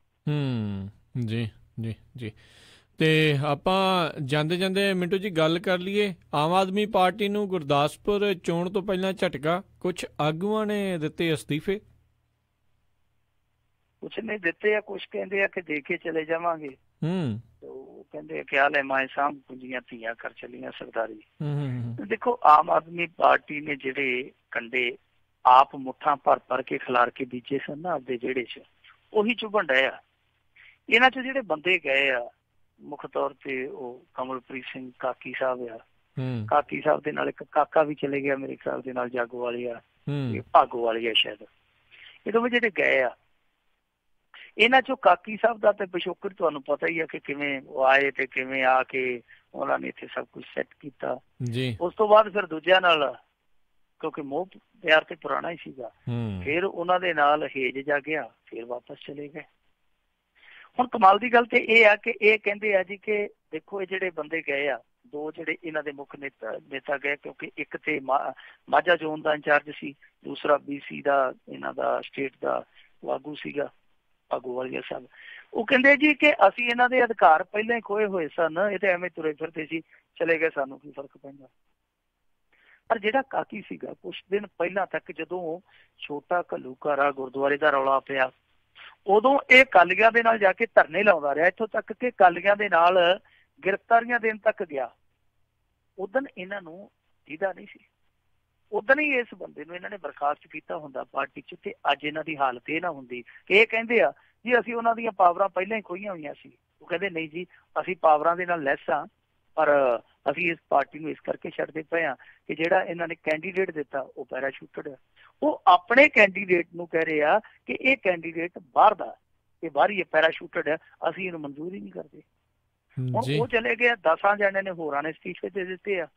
ਜੀ ਜੀ ਜੀ। ਤੇ ਆਪਾਂ ਜਾਂਦੇ ਜਾਂਦੇ ਮਿੰਟੂ ਜੀ ਗੱਲ ਕਰ ਲਈਏ, ਆਮ ਆਦਮੀ ਪਾਰਟੀ ਨੂੰ ਗੁਰਦਾਸਪੁਰ ਚੋਣ ਤੋਂ ਪਹਿਲਾਂ ਝਟਕਾ, ਕੁਛ ਆਗੂਆਂ ਨੇ ਦਿੱਤੇ ਅਸਤੀਫੇ। ਕੁਛ ਨੇ ਦਿੱਤੇ ਆ, ਕੁਛ ਕਹਿੰਦੇ ਆ ਕਿ ਦੇ ਕੇ ਚਲੇ ਜਾਵਾਂਗੇ। ਉਹ ਕਹਿੰਦੇ ਕਿ ਆਲੇ ਮਾਏ ਸਾਂਭ ਪੁੰਜੀਆਂ ਧੀਆਂ ਕਰ ਚਲੀਆਂ ਸਰਦਾਰੀ। ਦੇਖੋ, ਆਮ ਆਦਮੀ ਪਾਰਟੀ ਨੇ ਜਿਹੜੇ ਕੰਡੇ ਆਪ ਮੁੱਠਾਂ ਭਰ ਕੇ ਖਿਲਾਰ ਕੇ ਬੀਜੇ ਸਨ ਨਾ ਆਪਦੇ ਵਿਹੜੇ 'ਚ, ਉਹੀ ਚੁਭਣ ਡਏ ਆ। ਇਹਨਾਂ 'ਚ ਜਿਹੜੇ ਬੰਦੇ ਗਏ ਆ ਮੁੱਖ ਤੌਰ ਤੇ ਉਹ ਕਮਲਪ੍ਰੀਤ ਸਿੰਘ ਕਾਕੀ ਸਾਹਿਬ ਆ। ਕਾਕੀ ਸਾਹਿਬ ਦੇ ਨਾਲ ਇੱਕ ਕਾਕਾ ਵੀ ਚਲੇ ਗਿਆ ਮੇਰੇ ਖਿਆਲ ਦੇ ਨਾਲ, ਜਾਗੋ ਵਾਲੀ ਆ, ਭਾਗੋ ਵਾਲੀ ਆ ਸ਼ਾਇਦ। ਇਹ ਦੋਵੇਂ ਜਿਹੜੇ ਗਏ ਆ, ਇਹਨਾਂ ਚੋਂ ਕਾਕੀ ਸਾਹਿਬ ਦਾ ਤੇ ਪਿਛੋਕੜ ਤੁਹਾਨੂੰ ਪਤਾ ਹੀ ਆ ਕਿ ਕਿਵੇਂ ਉਹ ਆਏ ਤੇ ਕਿਵੇਂ ਆ ਕੇ ਉਹਨਾਂ ਨੇ ਇੱਥੇ ਸਭ ਕੁਝ ਸੈੱਟ ਕੀਤਾ। ਉਸ ਤੋਂ ਬਾਅਦ ਫਿਰ ਦੂਜਿਆਂ ਨਾਲ, ਕਿਉਂਕਿ ਮੋਹ ਪਿਆਰ ਤੇ ਪੁਰਾਣਾ ਹੀ ਸੀਗਾ, ਫਿਰ ਉਹਨਾਂ ਦੇ ਨਾਲ ਹੇਜ ਜਾਗਿਆ, ਫਿਰ ਵਾਪਸ ਚਲੇ ਗਏ। ਹੁਣ ਕਮਾਲ ਦੀ ਗੱਲ ਤੇ ਇਹ ਆ ਕਿ ਇਹ ਕਹਿੰਦੇ ਆ ਜੀ ਕਿ ਦੇਖੋ ਇਹ ਜਿਹੜੇ ਬੰਦੇ ਗਏ ਆ, ਦੋ ਜਿਹੜੇ ਇਹਨਾਂ ਦੇ ਮੁੱਖ ਨੇਤਾ ਗਏ, ਕਿਉਂਕਿ ਇੱਕ ਤੇ ਮਾਝਾ ਜ਼ੋਨ ਦਾ ਇੰਚਾਰਜ ਸੀ, ਦੂਸਰਾ BC ਦਾ ਇਹਨਾਂ ਦਾ ਸਟੇਟ ਦਾ ਆਗੂ ਸੀਗਾ ਭਾਗੋਵਾਲੀਆ ਸਾਹਿਬ। ਉਹ ਕਹਿੰਦੇ ਜੀ ਕਿ ਅਸੀਂ ਇਹਨਾਂ ਦੇ ਅਧਿਕਾਰ ਪਹਿਲਾਂ ਹੀ ਖੋਏ ਹੋਏ ਸਨ, ਇਹ ਤੇ ਐਵੇਂ ਤੁਰੇ ਫਿਰਦੇ ਸੀ, ਚਲੇ ਗਏ, ਸਾਨੂੰ ਕੀ ਫਰਕ ਪੈਂਦਾ। ਪਰ ਜਿਹੜਾ ਕਾਕੀ ਸੀਗਾ, ਕੁਛ ਦਿਨ ਪਹਿਲਾਂ ਤੱਕ ਜਦੋਂ ਛੋਟਾ ਘੱਲੂਘਾਰਾ ਗੁਰਦੁਆਰੇ ਦਾ ਰੌਲਾ ਪਿਆ, ਉਦੋਂ ਇਹ ਕਾਲੀਆਂ ਦੇ ਨਾਲ ਜਾ ਕੇ ਧਰਨੇ ਲਾਉਂਦਾ ਰਿਹਾ, ਇੱਥੋਂ ਤੱਕ ਕਿ ਕਾਲੀਆਂ ਦੇ ਨਾਲ ਗ੍ਰਿਫਤਾਰੀਆਂ ਦੇਣ ਤੱਕ ਗਿਆ। ਉਦੋਂ ਇਹਨਾਂ ਨੂੰ ਦੀਦਾ ਨਹੀਂ ਸੀ, ਉਦੋਂ ਹੀ ਇਸ ਬੰਦੇ ਨੂੰ ਇਹਨਾਂ ਨੇ ਬਰਖਾਸਤ ਕੀਤਾ ਹੁੰਦਾ ਪਾਰਟੀ 'ਚ, ਤੇ ਅੱਜ ਇਹਨਾਂ ਦੀ ਹਾਲਤ ਇਹ ਨਾ ਹੁੰਦੀ ਕਿ ਇਹ ਕਹਿੰਦੇ ਆ ਜੀ ਅਸੀਂ ਉਹਨਾਂ ਦੀਆਂ ਪਾਵਰਾਂ ਪਹਿਲਾਂ ਹੀ ਖੋਹੀਆਂ ਹੋਈਆਂ ਸੀ। ਉਹ ਕਹਿੰਦੇ ਨਹੀਂ ਜੀ, ਅਸੀਂ ਪਾਵਰਾਂ ਦੇ ਨਾਲ ਲੈਸ ਹਾਂ, ਪਰ ਅਸੀਂ ਇਸ ਪਾਰਟੀ ਨੂੰ ਇਸ ਕਰਕੇ ਛੱਡਦੇ ਪਏ ਹਾਂ ਕਿ ਜਿਹੜਾ ਇਹਨਾਂ ਨੇ ਕੈਂਡੀਡੇਟ ਦਿੱਤਾ ਉਹ ਪੈਰਾਸ਼ੂਟਡ ਆ। ਉਹ ਆਪਣੇ ਕੈਂਡੀਡੇਟ ਨੂੰ ਕਹਿ ਰਹੇ ਆ ਕਿ ਇਹ ਕੈਂਡੀਡੇਟ ਬਾਹਰ ਦਾ, ਇਹ ਬਾਹਰੀ ਪੈਰਾਸ਼ੂਟਡ ਆ, ਅਸੀਂ ਇਹਨੂੰ ਮਨਜ਼ੂਰ ਹੀ ਨਹੀਂ ਕਰਦੇ। ਹੁਣ ਉਹ ਚਲੇ ਗਏ, 10 ਜਣਿਆਂ ਨੇ ਹੋਰਾਂ ਨੇ ਅਸਤੀਫੇ ਦੇ ਦਿੱਤੇ ਆ,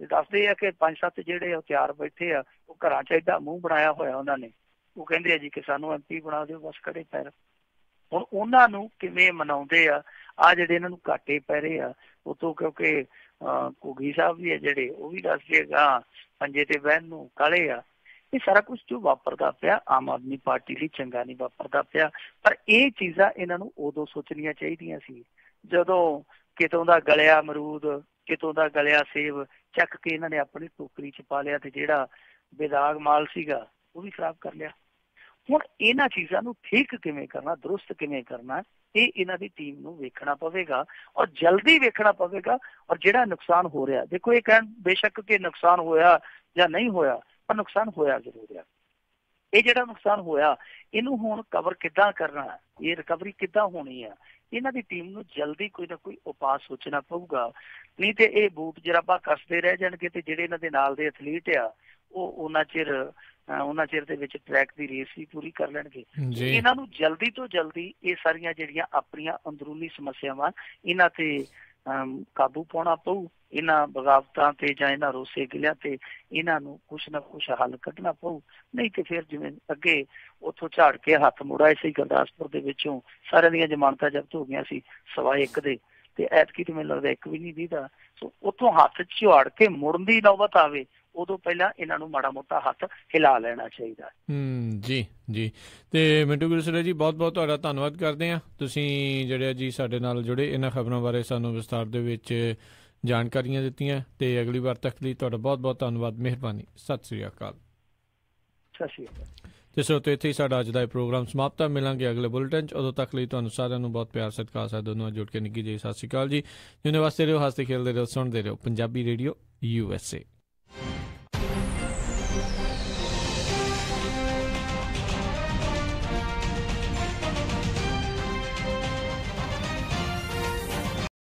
ਤੇ ਦੱਸਦੇ ਆ ਕਿ 5-7 ਜਿਹੜੇ ਹਥਿਆਰ ਬੈਠੇ ਆ ਉਹ ਘਰਾਂ 'ਚ ਏਡਾ ਮੂੰਹ ਬਣਾਇਆ ਹੋਇਆ ਉਹਨਾਂ ਨੇ। ਉਹ ਕਹਿੰਦੇ ਆ ਜੀ ਕਿ ਸਾਨੂੰ MP ਬਣਾ ਦਿਓ, ਬਸ ਖੜੇ ਪੈਰ। ਹੁਣ ਉਹਨਾਂ ਨੂੰ ਕਿਵੇਂ ਮਨਾਉਂਦੇ ਆ ਜਿਹੜੇ ਇਹਨਾਂ ਨੂੰ ਘਾਟੇ ਪੈ ਰਹੇ ਆ ਉਤੋਂ, ਕਿਉਂਕਿ ਘੁੱਗੀ ਸਾਹਿਬ ਵੀ ਆ ਜਿਹੜੇ ਉਹ ਵੀ ਦੱਸਦੇ ਪੰਜੇ ਤੇ ਬਹਿਣ ਨੂੰ ਕਾਲੇ ਆ। ਇਹ ਸਾਰਾ ਕੁਝ ਜੋ ਵਾਪਰਦਾ ਪਿਆ ਆਮ ਆਦਮੀ ਪਾਰਟੀ ਲਈ ਚੰਗਾ ਨਹੀਂ ਵਾਪਰਦਾ ਪਿਆ। ਪਰ ਇਹ ਚੀਜ਼ਾਂ ਇਹਨਾਂ ਨੂੰ ਉਦੋਂ ਸੋਚਣੀਆਂ ਚਾਹੀਦੀਆਂ ਸੀ ਜਦੋਂ ਕਿਤੋਂ ਦਾ ਗਲਿਆ ਅਮਰੂਦ, ਕਿਤੋਂ ਦਾ ਗਲਿਆ ਸੇਬ ਚੱਕ ਕੇ ਇਹਨਾਂ ਨੇ ਆਪਣੀ ਟੋਕਰੀ 'ਚ ਪਾ ਲਿਆ ਤੇ ਜਿਹੜਾ ਬੇਦਾਗ ਮਾਲ ਸੀਗਾ ਉਹ ਵੀ ਖਰਾਬ ਕਰ ਲਿਆ। ਹੁਣ ਇਹਨਾਂ ਚੀਜ਼ਾਂ ਨੂੰ ਠੀਕ ਕਿਵੇਂ ਕਰਨਾ, ਦਰੁਸਤ ਕਿਵੇਂ ਕਰਨਾ, ਇਹ ਇਹਨਾਂ ਦੀ ਟੀਮ ਨੂੰ ਵੇਖਣਾ ਪਵੇਗਾ ਔਰ ਜਲਦੀ ਵੇਖਣਾ ਪਵੇਗਾ। ਔਰ ਜਿਹੜਾ ਨੁਕਸਾਨ ਹੋ ਰਿਹਾ, ਦੇਖੋ ਇਹ ਕਹਿਣ ਬੇਸ਼ੱਕ ਕਿ ਨੁਕਸਾਨ ਹੋਇਆ ਜਾਂ ਨਹੀਂ ਹੋਇਆ, ਪਰ ਨੁਕਸਾਨ ਹੋਇਆ ਜ਼ਰੂਰ ਆ। ਇਹ ਜਿਹੜਾ ਨੁਕਸਾਨ ਹੋਇਆ ਇਹਨੂੰ ਹੁਣ ਕਵਰ ਕਿੱਦਾਂ ਕਰਨਾ, ਇਹ ਰਿਕਵਰੀ ਕਿੱਦਾਂ ਹੋਣੀ ਆ, ਇਹਨਾਂ ਦੀ ਟੀਮ ਨੂੰ ਜਲਦੀ ਕੋਈ ਨਾ ਕੋਈ ਉਪਾਅ ਸੋਚਣਾ ਪਊਗਾ। ਨਹੀਂ ਤੇ ਇਹ ਬੂਟ ਜਰਾਬਾਂ ਕੱਸਦੇ ਰਹਿ ਜਾਣਗੇ ਤੇ ਜਿਹੜੇ ਇਹਨਾਂ ਦੇ ਨਾਲ ਦੇ ਐਥਲੀਟ ਆ ਉਹ ਉਹਨਾਂ ਚਿਰ ਦੇ ਵਿੱਚ ਟਰੈਕ ਦੀ ਰੇਸ ਵੀ ਪੂਰੀ ਕਰ ਲੈਣਗੇ। ਇਹਨਾਂ ਨੂੰ ਜਲਦੀ ਤੋਂ ਜਲਦੀ ਇਹ ਸਾਰੀਆਂ ਜਿਹੜੀਆਂ ਆਪਣੀਆਂ ਅੰਦਰੂਨੀ ਸਮੱਸਿਆਵਾਂ ਇਹਨਾਂ ਤੇ ਕਾਬੂ ਪਾਉਣਾ ਪਊ। ਇਹਨਾਂ ਬਗਾਵਤਾਂ ਤੇ ਜਾਂ ਇਹਨਾਂ ਰੋਸੇ ਗਿਲਿਆਂ ਤੇ ਇਹਨਾਂ ਨੂੰ ਕੁਛ ਨਾ ਕੁਛ ਹੱਲ ਕੱਢਣਾ ਪਊ। ਨਹੀਂ ਤੇ ਫਿਰ ਜਿਵੇਂ ਅੱਗੇ ਉੱਥੋਂ ਝਾੜ ਕੇ ਹੱਥ ਮੁੜਾ ਸੀ ਗੁਰਦਾਸਪੁਰ ਦੇ ਵਿੱਚੋਂ ਸਾਰਿਆਂ ਦੀਆਂ ਜ਼ਮਾਨਤਾਂ ਜ਼ਬਤ ਹੋ ਗਈਆਂ ਸੀ ਸਵਾ ਇੱਕ ਦੇ, ਤੇ ਐਤਕੀ ਤੇ ਮੈਨੂੰ ਲੱਗਦਾ ਇੱਕ ਵੀ ਨਹੀਂ ਦੀਦਾ। ਸੋ ਉੱਥੋਂ ਹੱਥ ਝਾੜ ਕੇ ਮੁੜਨ ਦੀ ਨੌਬਤ ਆਵੇ ਉਦੋਂ ਪਹਿਲਾਂ ਇਹਨਾਂ ਨੂੰ ਮਾੜਾ ਮੋਟਾ ਹੱਥ ਹਿਲਾ ਲੈਣਾ ਚਾਹੀਦਾ। ਜੀ ਤੇ ਮਿੰਟੂ ਗੁਰਸਰੇ ਜੀ ਬਹੁਤ ਬਹੁਤ ਤੁਹਾਡਾ ਧੰਨਵਾਦ ਕਰਦੇ ਹਾਂ। ਤੁਸੀਂ ਜਿਹੜੇ ਜੀ ਸਾਡੇ ਨਾਲ ਜੁੜੇ, ਇਹਨਾਂ ਖਬਰਾਂ ਬਾਰੇ ਸਾਨੂੰ ਵਿਸਤਾਰ ਦੇ ਵਿੱਚ ਜਾਣਕਾਰੀਆਂ ਦਿੱਤੀਆਂ ਤੇ ਅਗਲੀ ਵਾਰ ਤੱਕ ਲਈ ਤੁਹਾਡਾ ਬਹੁਤ ਬਹੁਤ ਧੰਨਵਾਦ, ਮਿਹਰਬਾਨੀ। ਸਤਿ ਸ੍ਰੀ ਅਕਾਲ। ਸਤਿ ਸ੍ਰੀ ਅਕਾਲ। ਤੇ ਸਰੋਤਿਓ ਇੱਥੇ ਹੀ ਸਾਡਾ ਅੱਜ ਦਾ ਇਹ ਪ੍ਰੋਗਰਾਮ ਸਮਾਪਤ ਹੈ। ਮਿਲਾਂਗੇ ਅਗਲੇ ਬੁਲੇਟਿਨ 'ਚ। ਉਦੋਂ ਤੱਕ ਲਈ ਤੁਹਾਨੂੰ ਸਾਰਿਆਂ ਨੂੰ ਬਹੁਤ ਪਿਆਰ ਸਤਿਕਾਰ ਸਾਹਿਬ ਦੋਨੋਂ ਜੁੜ ਕੇ ਨਿੱਘੀ ਜਿਹੀ ਸਤਿ ਸ੍ਰੀ ਅਕਾਲ ਜੀ। ਜਿਉਂਦੇ ਵਾਸਤੇ ਰਹੋ, ਹੱਸਦੇ ਖੇਡਦੇ ਰਹੋ, ਸੁਣਦੇ ਰਹੋ ਪੰਜਾਬੀ ਰੇਡੀਓ USA।